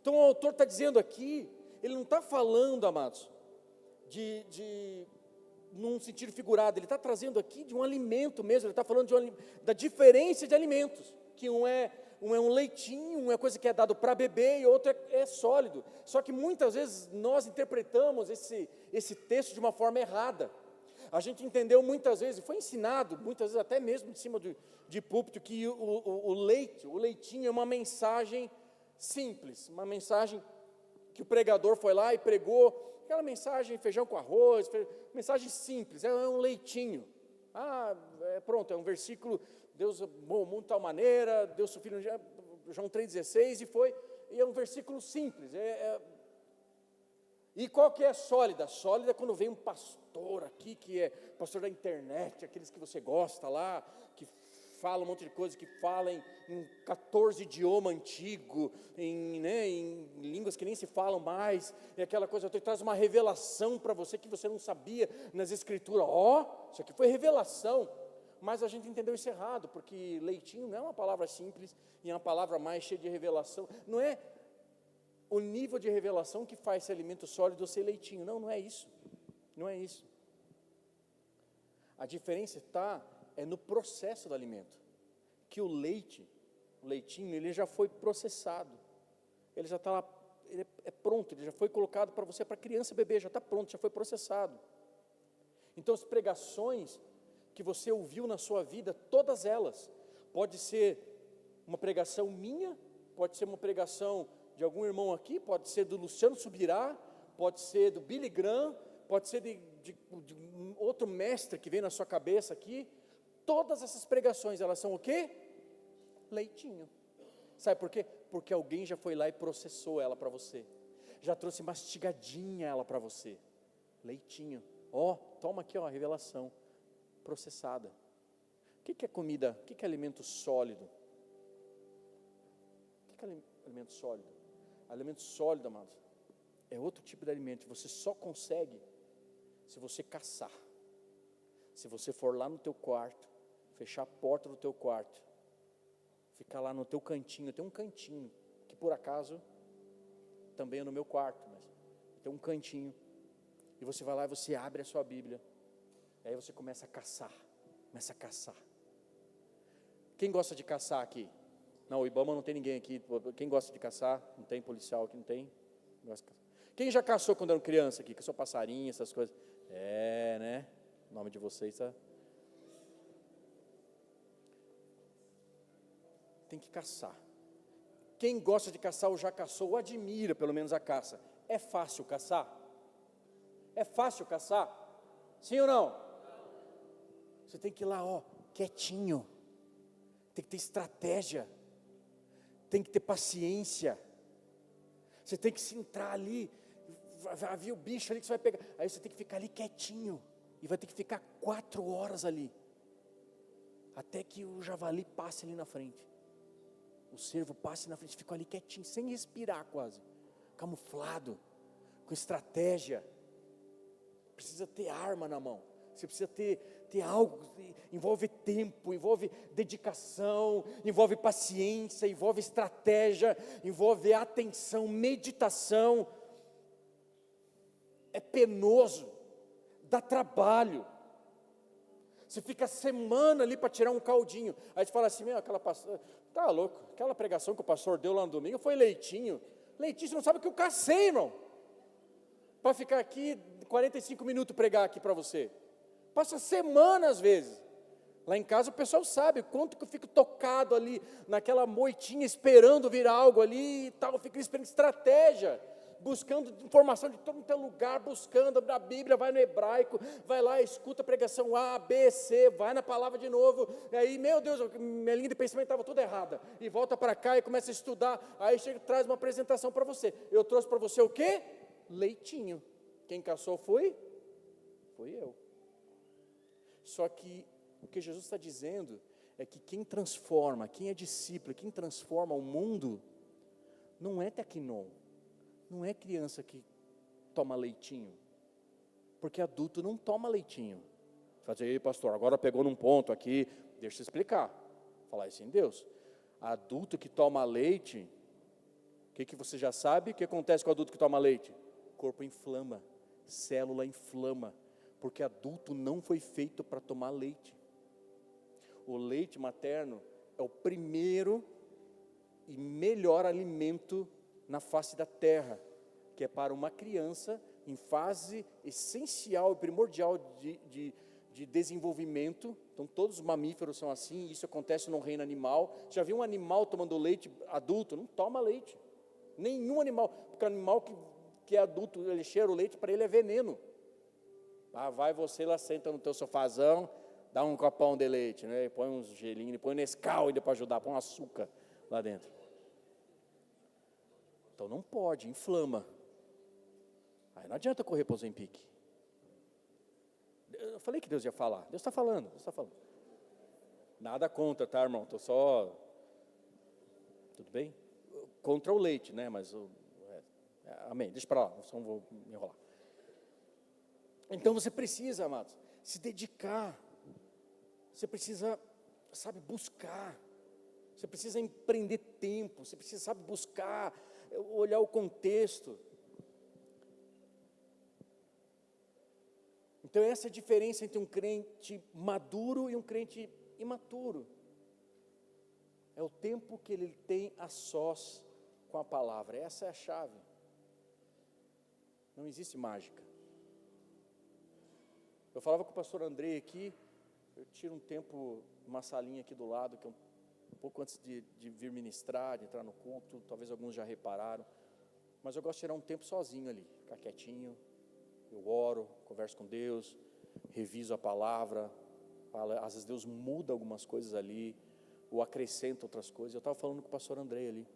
Então o autor está dizendo aqui, ele não está falando, amados, num sentido figurado, ele está trazendo aqui de um alimento mesmo, ele está falando da diferença de alimentos, que um é um leitinho, uma coisa que é dado para beber e outro é sólido. Só que muitas vezes nós interpretamos esse texto de uma forma errada. A gente entendeu muitas vezes, foi ensinado, muitas vezes até mesmo de cima de púlpito, que o leitinho é uma mensagem simples, uma mensagem que o pregador foi lá e pregou, aquela mensagem feijão com arroz, mensagem simples, é um leitinho. Pronto, é um versículo, Deus amou o mundo de tal maneira, Deus seu filho, João 3,16, e é um versículo simples. E qual que é a sólida? Sólida é quando vem um pastor aqui, que é pastor da internet, aqueles que você gosta lá, que fala um monte de coisa, que fala em 14 idiomas antigos, em línguas que nem se falam mais, e aquela coisa, traz uma revelação para você que você não sabia nas escrituras. Isso aqui foi revelação. Mas a gente entendeu isso errado, porque leitinho não é uma palavra simples, e é uma palavra mais cheia de revelação. Não é o nível de revelação que faz esse alimento sólido ser leitinho. Não é isso. Não é isso. A diferença é no processo do alimento. Que o leitinho, ele já foi processado. Ele já está lá, ele é pronto, ele já foi colocado para você, para criança beber, já está pronto, já foi processado. Então as pregações que você ouviu na sua vida, todas elas, pode ser uma pregação minha, pode ser uma pregação de algum irmão aqui, pode ser do Luciano Subirá, pode ser do Billy Graham, pode ser de outro mestre que vem na sua cabeça aqui. Todas essas pregações, elas são o quê? Leitinho. Sabe por quê? Porque alguém já foi lá e processou ela para você, já trouxe mastigadinha ela para você. Leitinho. Toma aqui, a revelação processada. O que é comida? O que é alimento sólido? O que é alimento sólido? Alimento sólido, amados, é outro tipo de alimento. Você só consegue se você caçar. Se você for lá no teu quarto, fechar a porta do teu quarto, ficar lá no teu cantinho. Tem um cantinho, que por acaso também é no meu quarto, mas tem um cantinho, e você vai lá e você abre a sua Bíblia, e aí você começa a caçar. Quem gosta de caçar aqui? Não, o Ibama não tem ninguém aqui. Quem gosta de caçar? Não tem policial aqui, não tem? Quem já caçou quando era criança aqui? Caçou passarinho, essas coisas? Né? O nome de vocês está... Tem que caçar. Quem gosta de caçar ou já caçou, ou admira pelo menos a caça. É fácil caçar? É fácil caçar? Sim ou não? Você tem que ir lá, quietinho. Tem que ter estratégia. Tem que ter paciência. Você tem que se entrar ali, vai vir o bicho ali que você vai pegar. Aí você tem que ficar ali quietinho. E vai ter que ficar 4 horas ali. Até que o javali passe ali na frente. O cervo passe na frente, fica ali quietinho, sem respirar quase. Camuflado, com estratégia. Precisa ter arma na mão. Você precisa ter algo, envolve tempo, envolve dedicação, envolve paciência, envolve estratégia, envolve atenção, meditação. É penoso, dá trabalho. Você fica semana ali para tirar um caldinho. Aí você fala assim, tá louco, aquela pregação que o pastor deu lá no domingo foi leitinho. Leitinho, você não sabe o que eu cacei, irmão. Para ficar aqui 45 minutos pregar aqui para você. Passa semana às vezes, Lá em casa o pessoal sabe quanto que eu fico tocado ali, naquela moitinha, esperando vir algo ali e tal, eu fico esperando estratégia, buscando informação de todo lugar, buscando, abre a Bíblia, vai no hebraico, vai lá, escuta a pregação A, B, C, vai na palavra de novo, e aí, meu Deus, minha linha de pensamento estava toda errada, e volta para cá e começa a estudar, aí chega e traz uma apresentação para você. Eu trouxe para você o quê? Leitinho. Quem caçou fui eu. Só que o que Jesus está dizendo é que quem transforma, quem é discípulo, quem transforma o mundo, não é tecnon, não é criança que toma leitinho, porque adulto não toma leitinho. Você vai dizer, ei pastor, agora pegou num ponto aqui, deixa eu explicar, falar isso em Deus. Adulto que toma leite, o que você já sabe? O que acontece com o adulto que toma leite? O corpo inflama, célula inflama, porque adulto não foi feito para tomar leite. O leite materno é o primeiro e melhor alimento na face da terra, que é para uma criança em fase essencial e primordial de desenvolvimento. Então todos os mamíferos são assim, isso acontece no reino animal. Já viu um animal tomando leite adulto? Não toma leite, nenhum animal, porque o animal que é adulto, ele cheira o leite, para ele é veneno. Vai você lá, senta no teu sofazão, dá um copão de leite, né? Põe uns gelinhos, põe Nescau ainda para ajudar, põe um açúcar lá dentro. Então não pode, inflama. Aí não adianta correr para o Ozempic. Eu falei que Deus ia falar. Deus está falando, Deus está falando. Nada contra, tá, irmão? Estou só... Tudo bem? Contra o leite, né? Mas... amém, deixa para lá, não vou me enrolar. Então você precisa, amados, se dedicar. Você precisa, sabe, buscar. Você precisa empreender tempo. Você precisa, sabe, buscar, olhar o contexto. Então essa é a diferença entre um crente maduro e um crente imaturo. É o tempo que ele tem a sós com a palavra. Essa é a chave. Não existe mágica. Eu falava com o pastor Andrei aqui, eu tiro um tempo, uma salinha aqui do lado, que é um pouco antes de vir ministrar, de entrar no culto, talvez alguns já repararam, mas eu gosto de tirar um tempo sozinho ali, ficar quietinho, eu oro, converso com Deus, reviso a palavra, às vezes Deus muda algumas coisas ali, ou acrescenta outras coisas. Eu estava falando com o pastor Andrei ali,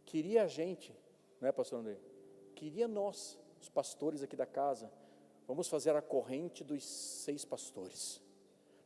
queria a gente, não é, pastor Andrei? Queria nós, os pastores aqui da casa, vamos fazer a corrente dos 6 pastores.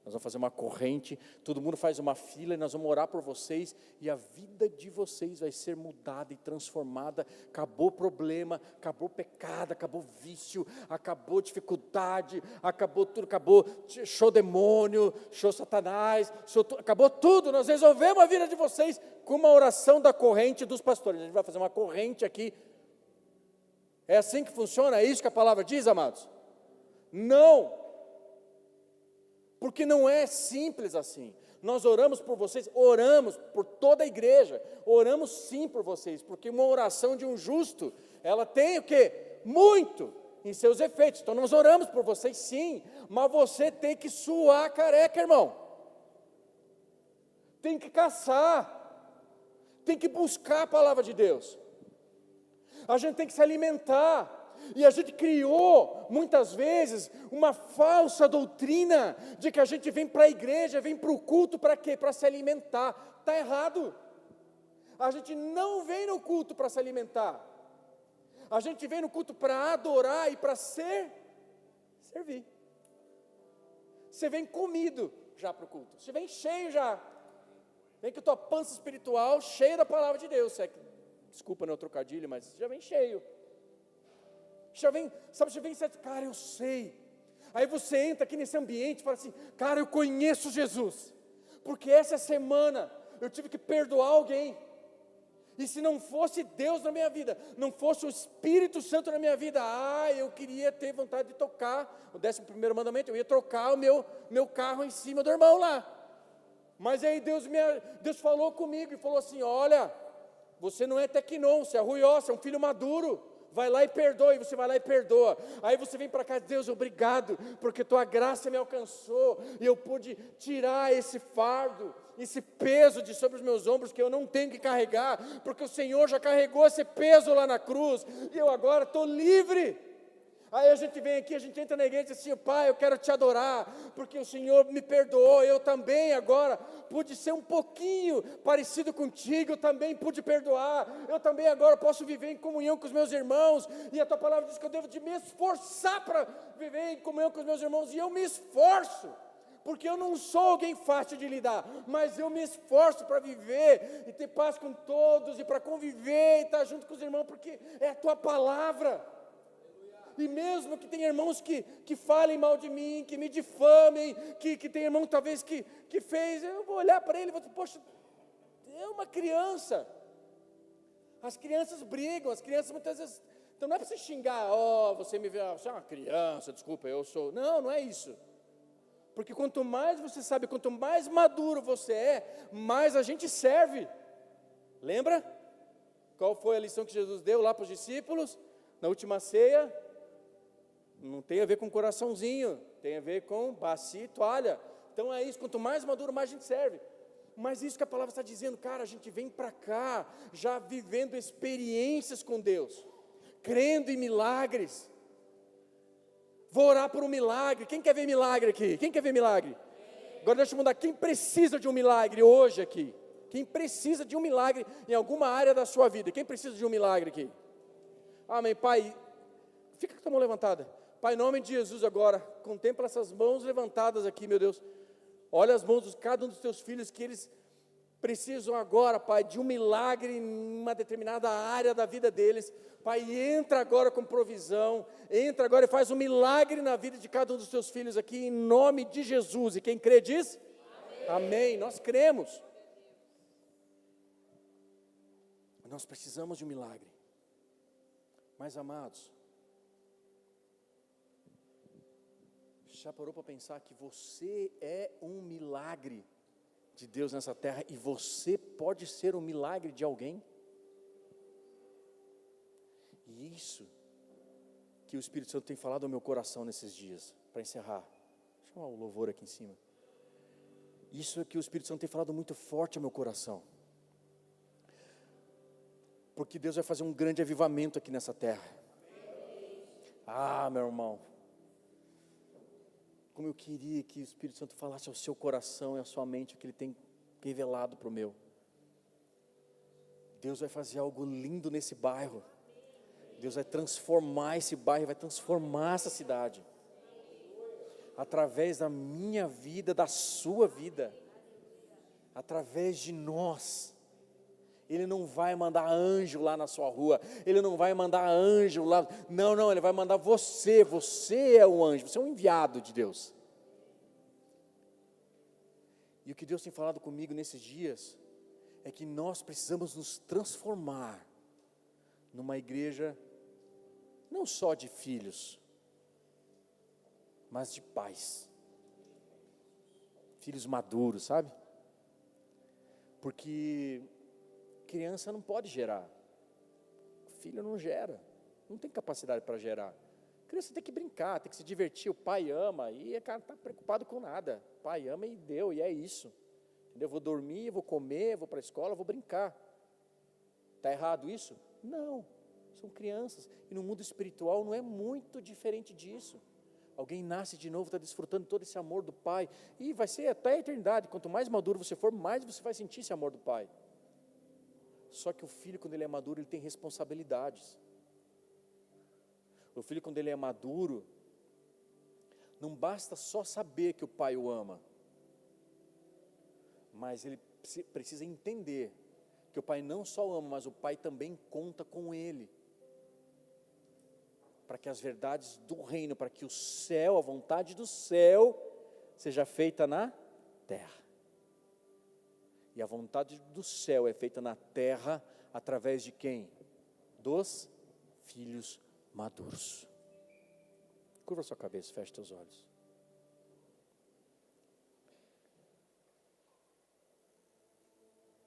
Nós vamos fazer uma corrente, todo mundo faz uma fila e nós vamos orar por vocês e a vida de vocês vai ser mudada e transformada. Acabou problema, acabou pecado, acabou vício, acabou dificuldade, acabou tudo, acabou show demônio, show satanás, acabou tudo. Nós resolvemos a vida de vocês com uma oração da corrente dos pastores. A gente vai fazer uma corrente aqui. É assim que funciona? É isso que a palavra diz, amados? Não, porque não é simples assim. Nós oramos por vocês, oramos por toda a igreja, oramos sim por vocês, porque uma oração de um justo, ela tem o quê? Muito em seus efeitos. Então nós oramos por vocês sim, mas você tem que suar a careca, irmão. Tem que caçar, tem que buscar a palavra de Deus. A gente tem que se alimentar. E a gente criou, muitas vezes, uma falsa doutrina de que a gente vem para a igreja, vem para o culto, para quê? Para se alimentar. Está errado. A gente não vem no culto para se alimentar. A gente vem no culto para adorar e para servir. Você vem comido já para o culto. Você vem cheio já. Vem com a tua pança espiritual cheia da palavra de Deus. Desculpa, não é o trocadilho, mas já vem cheio. Já vem, sabe, já vem certo, cara, eu sei. Aí você entra aqui nesse ambiente e fala assim, cara, eu conheço Jesus, porque essa semana eu tive que perdoar alguém, e se não fosse Deus na minha vida, não fosse o Espírito Santo na minha vida, eu queria ter vontade de tocar, o 11º mandamento, eu ia trocar o meu carro em cima do irmão lá, mas aí Deus falou comigo, e falou assim, olha, você não é tecnon, você é ruió, você é um filho maduro, vai lá e perdoa, e você vai lá e perdoa. Aí você vem para cá, Deus, obrigado, porque tua graça me alcançou, e eu pude tirar esse fardo, esse peso de sobre os meus ombros, que eu não tenho que carregar, porque o Senhor já carregou esse peso lá na cruz, e eu agora estou livre. Aí a gente vem aqui, a gente entra na igreja e diz assim, Pai, eu quero te adorar, porque o Senhor me perdoou, eu também agora pude ser um pouquinho parecido contigo, eu também pude perdoar, eu também agora posso viver em comunhão com os meus irmãos, e a tua palavra diz que eu devo de me esforçar para viver em comunhão com os meus irmãos, e eu me esforço, porque eu não sou alguém fácil de lidar, mas eu me esforço para viver, e ter paz com todos, e para conviver, e estar junto com os irmãos, porque é a tua palavra. E mesmo que tenha irmãos que falem mal de mim, que me difamem, que tem irmão talvez que fez, eu vou olhar para ele e vou dizer, poxa, é uma criança. As crianças brigam, as crianças muitas vezes, então não é para você xingar, você me vê, você é uma criança, desculpa, eu sou, não é isso. Porque quanto mais você sabe, quanto mais maduro você é, mais a gente serve. Lembra? Qual foi a lição que Jesus deu lá para os discípulos, na última ceia? Não tem a ver com coraçãozinho, tem a ver com bacia e toalha. Então é isso, quanto mais maduro, mais a gente serve. Mas isso que a palavra está dizendo, cara, a gente vem para cá, já vivendo experiências com Deus, crendo em milagres. Vou orar por um milagre. Quem quer ver milagre aqui? Quem quer ver milagre? Agora deixa eu mudar, quem precisa de um milagre hoje aqui? Quem precisa de um milagre em alguma área da sua vida? Quem precisa de um milagre aqui? Amém, Pai, fica com a mão levantada. Pai, em nome de Jesus agora, contempla essas mãos levantadas aqui, meu Deus. Olha as mãos de cada um dos teus filhos, que eles precisam agora, Pai, de um milagre em uma determinada área da vida deles. Pai, entra agora com provisão, entra agora e faz um milagre na vida de cada um dos teus filhos aqui, em nome de Jesus. E quem crê diz? Amém. Amém. Nós cremos. Nós precisamos de um milagre. Mas, amados, já parou para pensar que você é um milagre de Deus nessa terra e você pode ser um milagre de alguém? E isso que o Espírito Santo tem falado ao meu coração nesses dias, para encerrar, deixa eu chamar o louvor aqui em cima. Isso é que o Espírito Santo tem falado muito forte ao meu coração, porque Deus vai fazer um grande avivamento aqui nessa terra. Meu irmão, como eu queria que o Espírito Santo falasse ao seu coração e à sua mente o que Ele tem revelado para o meu. Deus vai fazer algo lindo nesse bairro. Deus vai transformar esse bairro, vai transformar essa cidade. Através da minha vida, da sua vida. Através de nós. Ele não vai mandar anjo lá na sua rua. Ele não vai mandar anjo lá. Não, Ele vai mandar você. Você é o anjo, você é um enviado de Deus. E o que Deus tem falado comigo nesses dias é que nós precisamos nos transformar numa igreja não só de filhos, mas de pais. Filhos maduros, sabe? Porque criança não pode gerar. Filho não gera. Não tem capacidade para gerar. Criança tem que brincar, tem que se divertir. O pai ama e o cara não está preocupado com nada. O pai ama e deu, e é isso. Entendeu? Eu vou dormir, vou comer, vou para a escola, vou brincar. Está errado isso? Não. São crianças. E no mundo espiritual não é muito diferente disso. Alguém nasce de novo, está desfrutando todo esse amor do pai. E vai ser até a eternidade. Quanto mais maduro você for, mais você vai sentir esse amor do pai. Só que o filho, quando ele é maduro, ele tem responsabilidades. O filho, quando ele é maduro, não basta só saber que o pai o ama, mas ele precisa entender que o pai não só o ama, mas o pai também conta com ele, para que as verdades do reino, para que o céu, a vontade do céu, seja feita na terra. E a vontade do céu é feita na terra através de quem? Dos filhos maduros. Curva sua cabeça, feche teus olhos.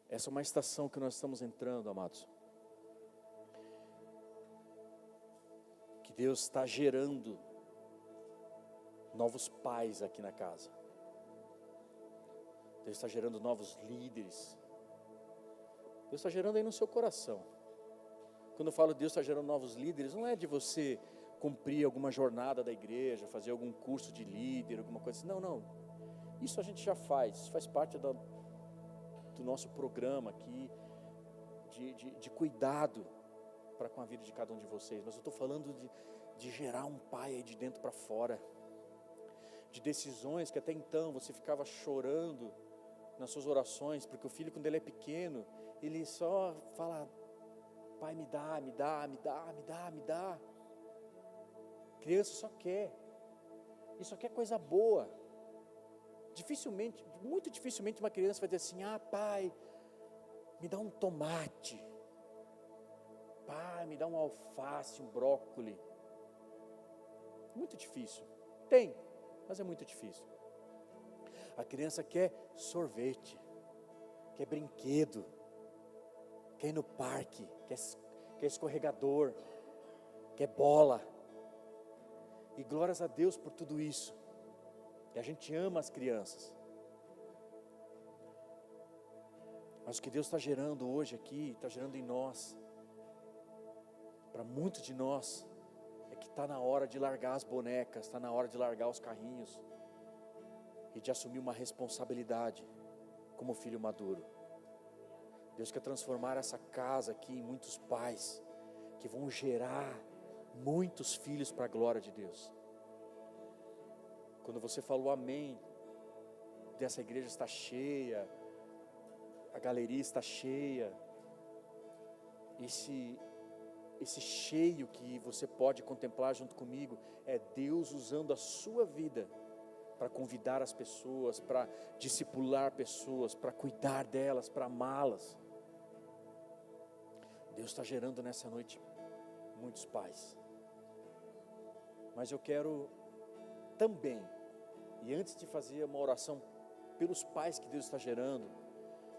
Essa é uma estação que nós estamos entrando, amados. que Deus está gerando novos pais aqui na casa. Deus está gerando novos líderes. Deus está gerando aí no seu coração. Quando eu falo Deus está gerando novos líderes, não é de você cumprir alguma jornada da igreja, fazer algum curso de líder, alguma coisa assim. Não, não. Isso a gente já faz parte do nosso programa aqui, de cuidado para com a vida de cada um de vocês. Mas eu estou falando de gerar um pai aí de dentro para fora, de decisões que até então você ficava chorando nas suas orações, porque o filho, quando ele é pequeno, ele só fala: pai, me dá, me dá, me dá, me dá, me dá. Criança só quer, e só quer coisa boa. Muito dificilmente uma criança vai dizer assim: ah, pai, me dá um tomate, pai, me dá um alface, um brócoli. Muito difícil. Tem, mas é muito difícil. A criança quer sorvete, quer brinquedo, quer ir no parque, quer escorregador, quer bola. E glórias a Deus por tudo isso. E a gente ama as crianças. Mas o que Deus está gerando hoje aqui, está gerando em nós, para muitos de nós, é que está na hora de largar as bonecas, está na hora de largar os carrinhos e de assumir uma responsabilidade como filho maduro. Deus quer transformar essa casa aqui em muitos pais que vão gerar muitos filhos para a glória de Deus. Quando você falou amém, dessa igreja está cheia, a galeria está cheia, esse cheio que você pode contemplar junto comigo, é Deus usando a sua vida para convidar as pessoas, para discipular pessoas, para cuidar delas, para amá-las. Deus está gerando nessa noite muitos pais. Mas eu quero também, e antes de fazer uma oração pelos pais que Deus está gerando,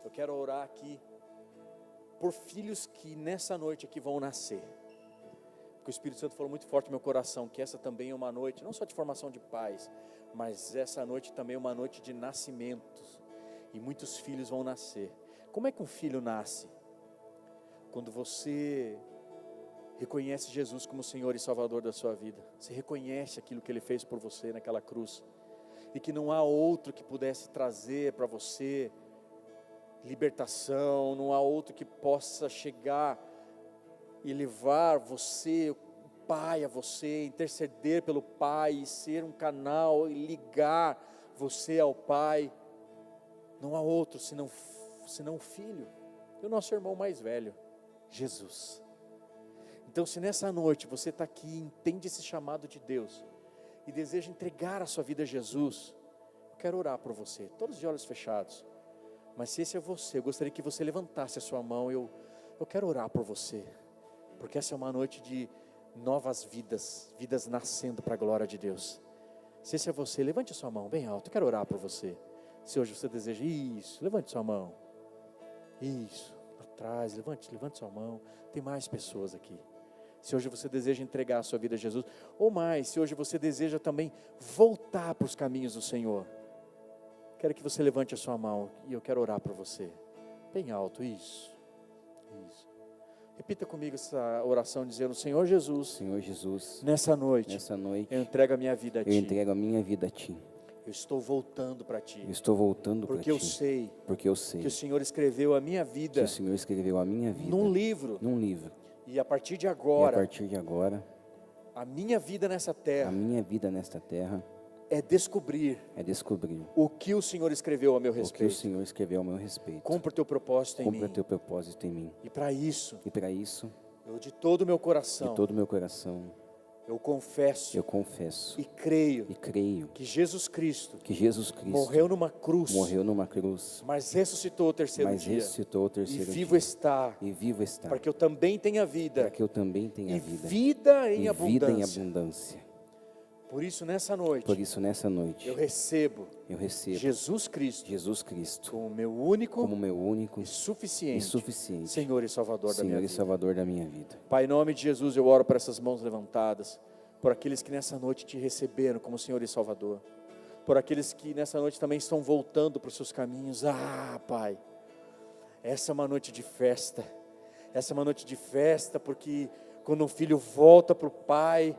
eu quero orar aqui por filhos que nessa noite aqui vão nascer. Porque o Espírito Santo falou muito forte no meu coração, que essa também é uma noite, não só de formação de pais, mas essa noite também é uma noite de nascimentos. E muitos filhos vão nascer. Como é que um filho nasce? Quando você reconhece Jesus como Senhor e Salvador da sua vida. Você reconhece aquilo que Ele fez por você naquela cruz. E que não há outro que pudesse trazer para você libertação, não há outro que possa chegar e levar você, o Pai, a você, interceder pelo Pai, e ser um canal e ligar você ao Pai. Não há outro senão o Filho e o nosso irmão mais velho, Jesus. Então, se nessa noite você está aqui, entende esse chamado de Deus e deseja entregar a sua vida a Jesus, eu quero orar por você, todos de olhos fechados. Mas se esse é você, eu gostaria que você levantasse a sua mão. Eu quero orar por você, porque essa é uma noite de novas vidas nascendo para a glória de Deus. Se esse é você, levante a sua mão bem alto, eu quero orar por você. Se hoje você deseja isso, levante sua mão. Isso, atrás, levante sua mão. Tem mais pessoas aqui. Se hoje você deseja entregar a sua vida a Jesus, ou mais, se hoje você deseja também voltar para os caminhos do Senhor, quero que você levante a sua mão e eu quero orar por você. Bem alto, isso. Repita comigo essa oração dizendo: Senhor Jesus, nessa noite, eu entrego a minha vida a Ti. Eu estou voltando para Ti. Porque eu sei que o Senhor escreveu a minha vida num livro. E a partir de agora, a minha vida nessa terra é descobrir o que o Senhor escreveu a meu respeito. Cumpra o teu propósito em mim. E para isso, eu de todo o meu coração, eu confesso e creio que Jesus Cristo morreu numa cruz, mas ressuscitou o terceiro dia, e vivo está, para que eu também tenha vida, e vida em abundância. Por isso nessa noite, eu recebo Jesus Cristo como meu único e suficiente Senhor e Salvador da minha vida. Pai, em nome de Jesus, eu oro para essas mãos levantadas, por aqueles que nessa noite te receberam como Senhor e Salvador, por aqueles que nessa noite também estão voltando para os seus caminhos. Pai, essa é uma noite de festa. Essa é uma noite de festa, porque quando um filho volta para o pai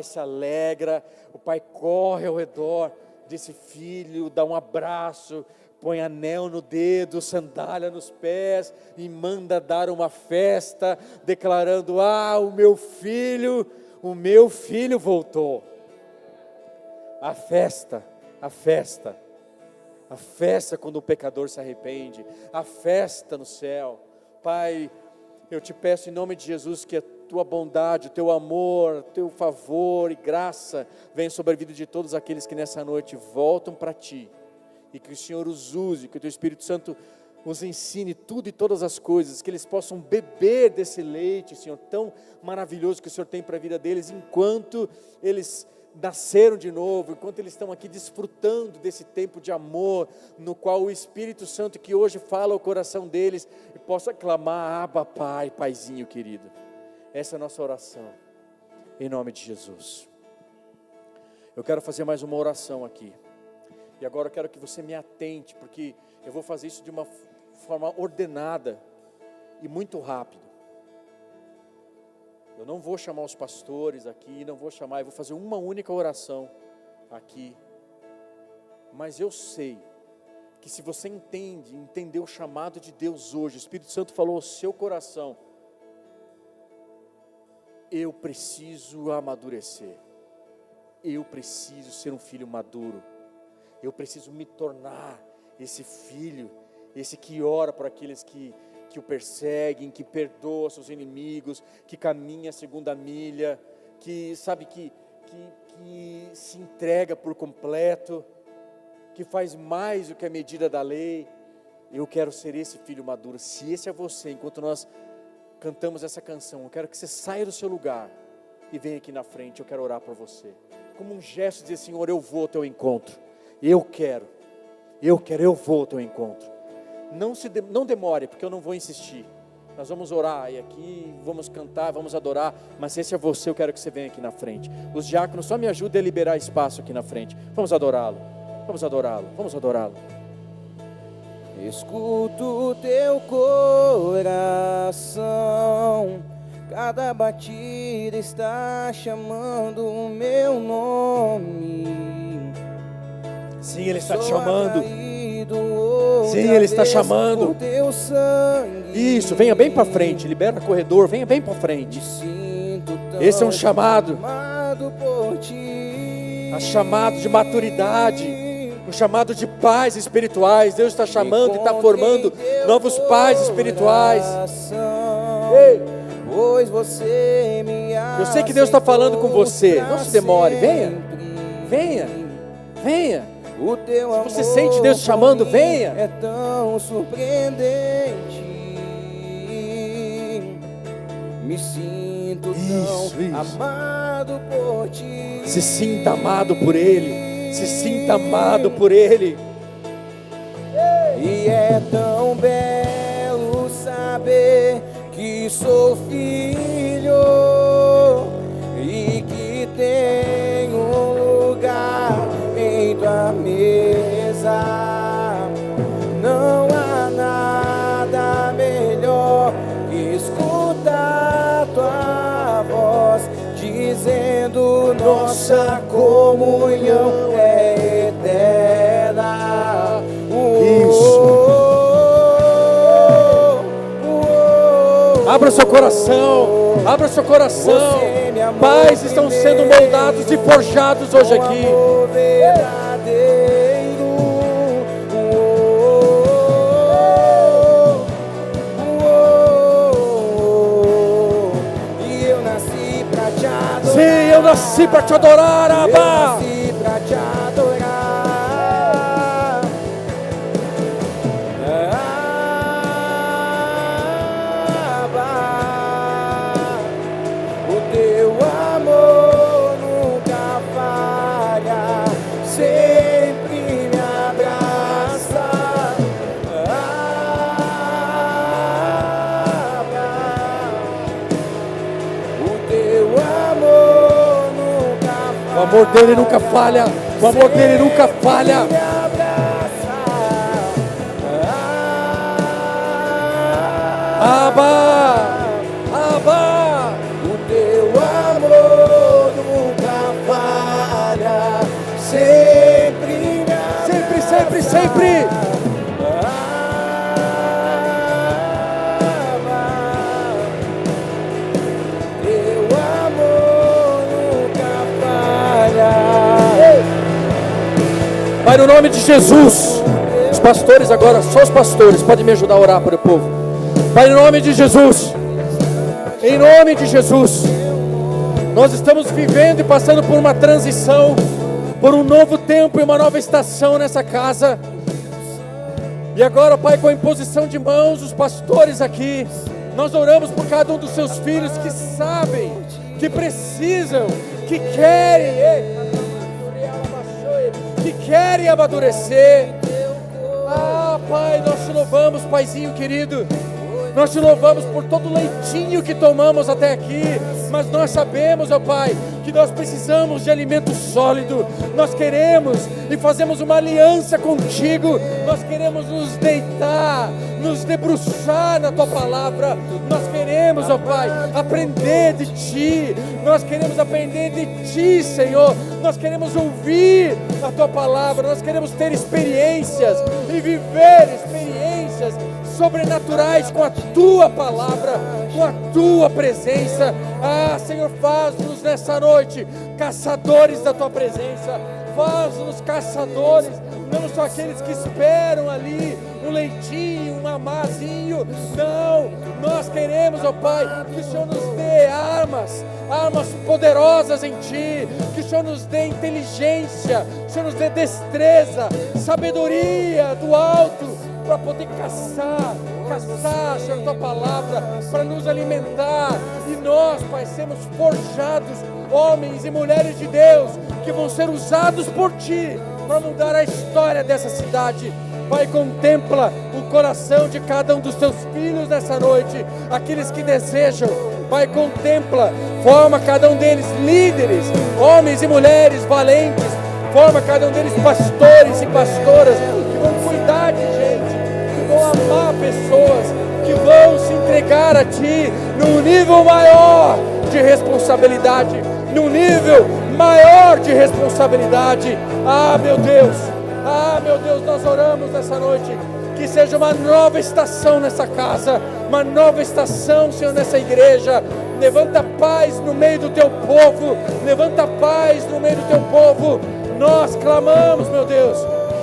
se alegra, o pai corre ao redor desse filho, dá um abraço, põe anel no dedo, sandália nos pés e manda dar uma festa, declarando: o meu filho voltou. A festa quando o pecador se arrepende, a festa no céu. Pai, eu te peço em nome de Jesus que a tua bondade, o teu amor, o teu favor e graça venha sobre a vida de todos aqueles que nessa noite voltam para ti, e que o Senhor os use, que o teu Espírito Santo os ensine tudo e todas as coisas, que eles possam beber desse leite, Senhor, tão maravilhoso que o Senhor tem para a vida deles, enquanto eles nasceram de novo, enquanto eles estão aqui desfrutando desse tempo de amor, no qual o Espírito Santo que hoje fala ao coração deles, e possa clamar: Abba, Pai, Paizinho querido. Essa é a nossa oração, em nome de Jesus. Eu quero fazer mais uma oração aqui, e agora eu quero que você me atente, porque eu vou fazer isso de uma forma ordenada e muito rápido. Eu não vou chamar os pastores aqui, eu vou fazer uma única oração aqui. Mas eu sei que se você entendeu o chamado de Deus hoje, o Espírito Santo falou ao seu coração: eu preciso amadurecer, eu preciso ser um filho maduro, eu preciso me tornar esse filho, esse que ora por aqueles que o perseguem, que perdoa seus inimigos, que caminha a segunda milha, que sabe que se entrega por completo, que faz mais do que a medida da lei. Eu quero ser esse filho maduro. Se esse é você, enquanto nós cantamos essa canção, eu quero que você saia do seu lugar e venha aqui na frente. Eu quero orar por você, como um gesto de dizer: Senhor, eu vou ao teu encontro, eu vou ao teu encontro. Não demore, porque eu não vou insistir. Nós vamos orar e aqui, vamos cantar, vamos adorar. Mas se esse é você, eu quero que você venha aqui na frente. Os diáconos só me ajudem a liberar espaço aqui na frente. Vamos adorá-lo, vamos adorá-lo, vamos adorá-lo. Escuto o teu coração, cada batida está chamando o meu nome. Sim, Ele está te chamando. Sim, Ele está chamando. Isso, venha bem para frente, libera o corredor, venha bem para frente. Esse é um chamado, um chamado de maturidade, um chamado de pais espirituais. Deus está chamando e está formando novos pais espirituais. Ei, eu sei que Deus está falando com você. Não se demore, venha. Se você sente Deus chamando, venha. É tão surpreendente. Me sinto tão amado por ti. Se sinta amado por Ele. Se sinta amado por Ele. E é tão belo saber que sou filho e que tenho um lugar em tua mesa. Não há nada melhor que escutar tua voz dizendo: nossa comunhão é eterna. Abra seu coração, abra seu coração. Pais estão sendo moldados e forjados hoje aqui. Sim, eu nasci para te adorar, Abba. O teu amor nunca falha. amor dele nunca falha. O amor dele nunca falha. Abba, Abba, o teu amor nunca falha, sempre me abraça. Sempre, sempre, sempre. Teu amor nunca falha. Pai, no nome de Jesus, os pastores agora, só os pastores, podem me ajudar a orar para o povo. Pai, em nome de Jesus, em nome de Jesus, nós estamos vivendo e passando por uma transição, por um novo tempo e uma nova estação nessa casa. E agora, Pai, com a imposição de mãos, os pastores aqui, nós oramos por cada um dos seus filhos que sabem, que precisam, que querem amadurecer. Ah, Pai, nós te louvamos, Paizinho querido. Nós te louvamos por todo o leitinho que tomamos até aqui, mas nós sabemos, ó Pai, que nós precisamos de alimento sólido. Nós queremos e fazemos uma aliança contigo. Nós queremos nos deitar, nos debruçar na Tua Palavra. Nós queremos, ó Pai, aprender de Ti. Nós queremos aprender de Ti, Senhor. Nós queremos ouvir a Tua Palavra. Nós queremos ter experiências e viver experiências sobrenaturais com a Tua Palavra, com a Tua presença. Ah, Senhor, faz-nos nessa noite caçadores da Tua presença. Faz-nos caçadores, não só aqueles que esperam ali um leitinho, um mamazinho. Não, nós queremos, ó Pai, que o Senhor nos dê armas poderosas em Ti, que o Senhor nos dê inteligência, que o Senhor nos dê destreza, sabedoria do alto, para poder caçar, Senhor, Tua Palavra, para nos alimentar. E nós, Pai, sermos forjados, homens e mulheres de Deus, que vão ser usados por Ti, para mudar a história dessa cidade. Pai, contempla o coração de cada um dos Teus filhos nessa noite, aqueles que desejam. Pai, contempla, forma cada um deles líderes, homens e mulheres valentes, forma cada um deles pastores e pastoras, que vão cuidar de gente, que vão amar pessoas, que vão se entregar a Ti num nível maior de responsabilidade, num nível maior de responsabilidade. Ah, meu Deus, nós oramos nessa noite, que seja uma nova estação nessa casa, uma nova estação, Senhor, nessa igreja. Levanta paz no meio do Teu povo, levanta paz no meio do Teu povo. Nós clamamos, meu Deus,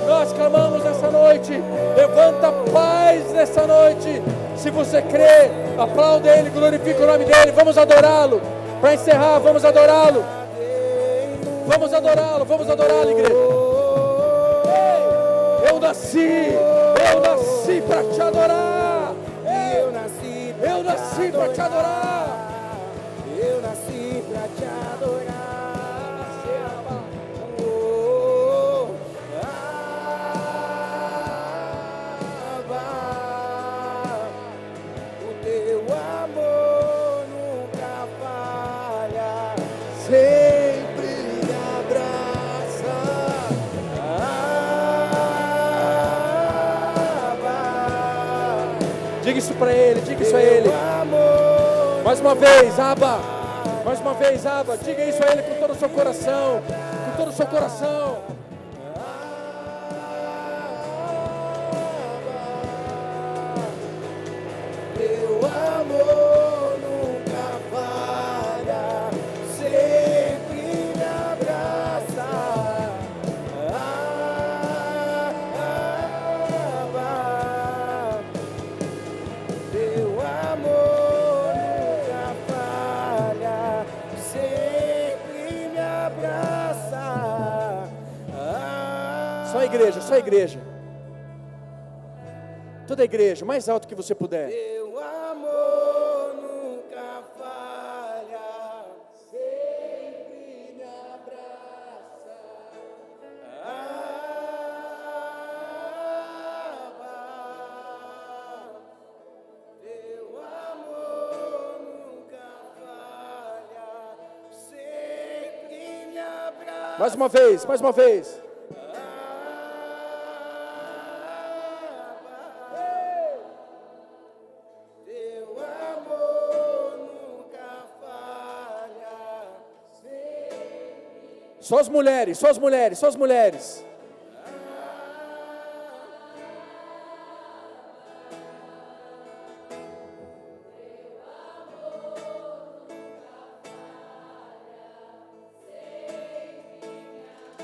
nós clamamos nessa noite. Levanta paz nessa noite. Se você crê, aplauda Ele, glorifica o nome dEle. Vamos adorá-lo. Para encerrar, vamos adorá-lo. Vamos adorá-lo, igreja. Eu nasci para Te adorar. Eu nasci para Te adorar. Eu nasci para Te adorar. Sempre me abraça. Diga isso para Ele, diga isso a Ele. Mais uma vez, Abba. Mais uma vez, Abba. Diga isso a Ele com todo o seu coração. Com todo o seu coração. Teu amor nunca falha, sempre me abraça. Teu amor nunca falha, sempre me abraça. Só a igreja, só a igreja. Toda a igreja, mais alto que você puder. Teu amor nunca falha, sempre me abraça. Teu amor nunca falha, sempre me abraça. Mais uma vez, mais uma vez. Teu amor nunca falha. Só as mulheres, só as mulheres, só as mulheres.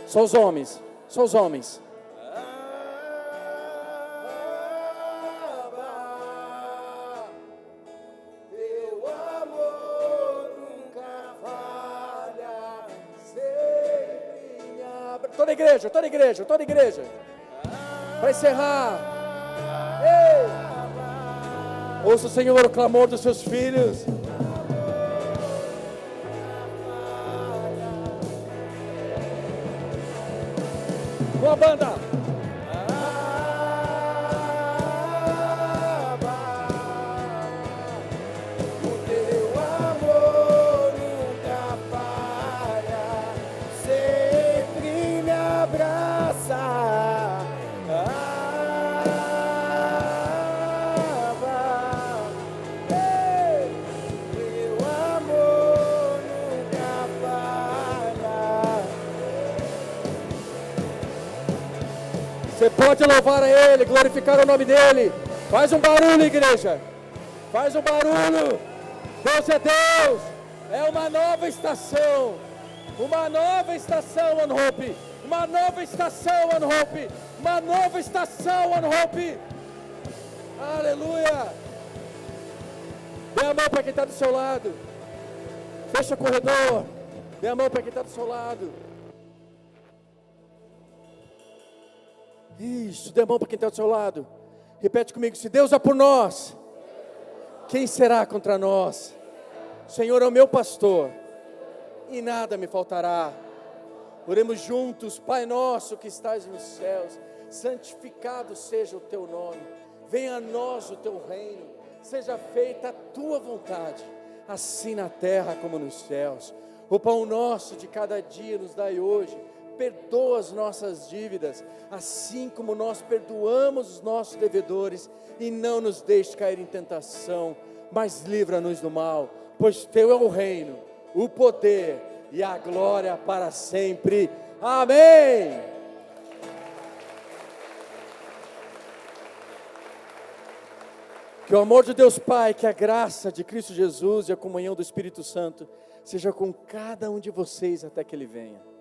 Só os homens, só os homens. Teu amor nunca falha. Sempre me abraça. Toda a igreja, toda a igreja, toda a igreja. Para encerrar. Ei! Ouça, Senhor, o clamor dos seus filhos. Boa banda. O teu amor nunca falha, sempre me abraça. Teu amor nunca falha. Você pode louvar a Ele, glorificar o nome dEle. Faz um barulho, igreja. Faz um barulho. Deus é Deus. É uma nova estação. Uma nova estação, One Hope. Uma nova estação, One Hope. Uma nova estação, One Hope. Aleluia. Dê a mão para quem está do seu lado. Fecha o corredor. Dê a mão para quem está do seu lado. Isso, dê a mão para quem está do seu lado. Repete comigo: se Deus é por nós, quem será contra nós? O Senhor é o meu pastor, e nada me faltará. Oremos juntos. Pai nosso que estás nos céus, santificado seja o teu nome. Venha a nós o teu reino. Seja feita a tua vontade, assim na terra como nos céus. O pão nosso de cada dia nos dai hoje. Perdoa as nossas dívidas, assim como nós perdoamos os nossos devedores, e não nos deixe cair em tentação, mas livra-nos do mal, pois teu é o reino, o poder e a glória para sempre. Amém. Que o amor de Deus Pai, que a graça de Cristo Jesus e a comunhão do Espírito Santo seja com cada um de vocês até que Ele venha.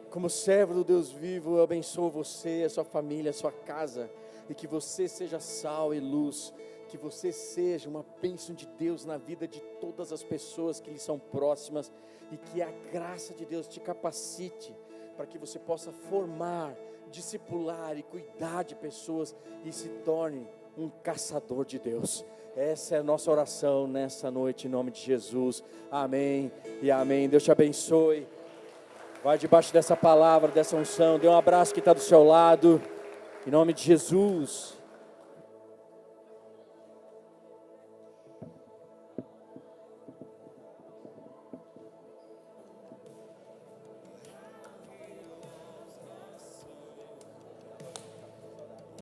Como servo do Deus vivo, eu abençoo você, a sua família, a sua casa, e que você seja sal e luz, que você seja uma bênção de Deus na vida de todas as pessoas que lhe são próximas, e que a graça de Deus te capacite para que você possa formar, discipular e cuidar de pessoas e se torne um caçador de Deus. Essa é a nossa oração nessa noite, em nome de Jesus. Amém e amém. Deus te abençoe. Vai debaixo dessa palavra, dessa unção. Dê um abraço que está do seu lado. Em nome de Jesus.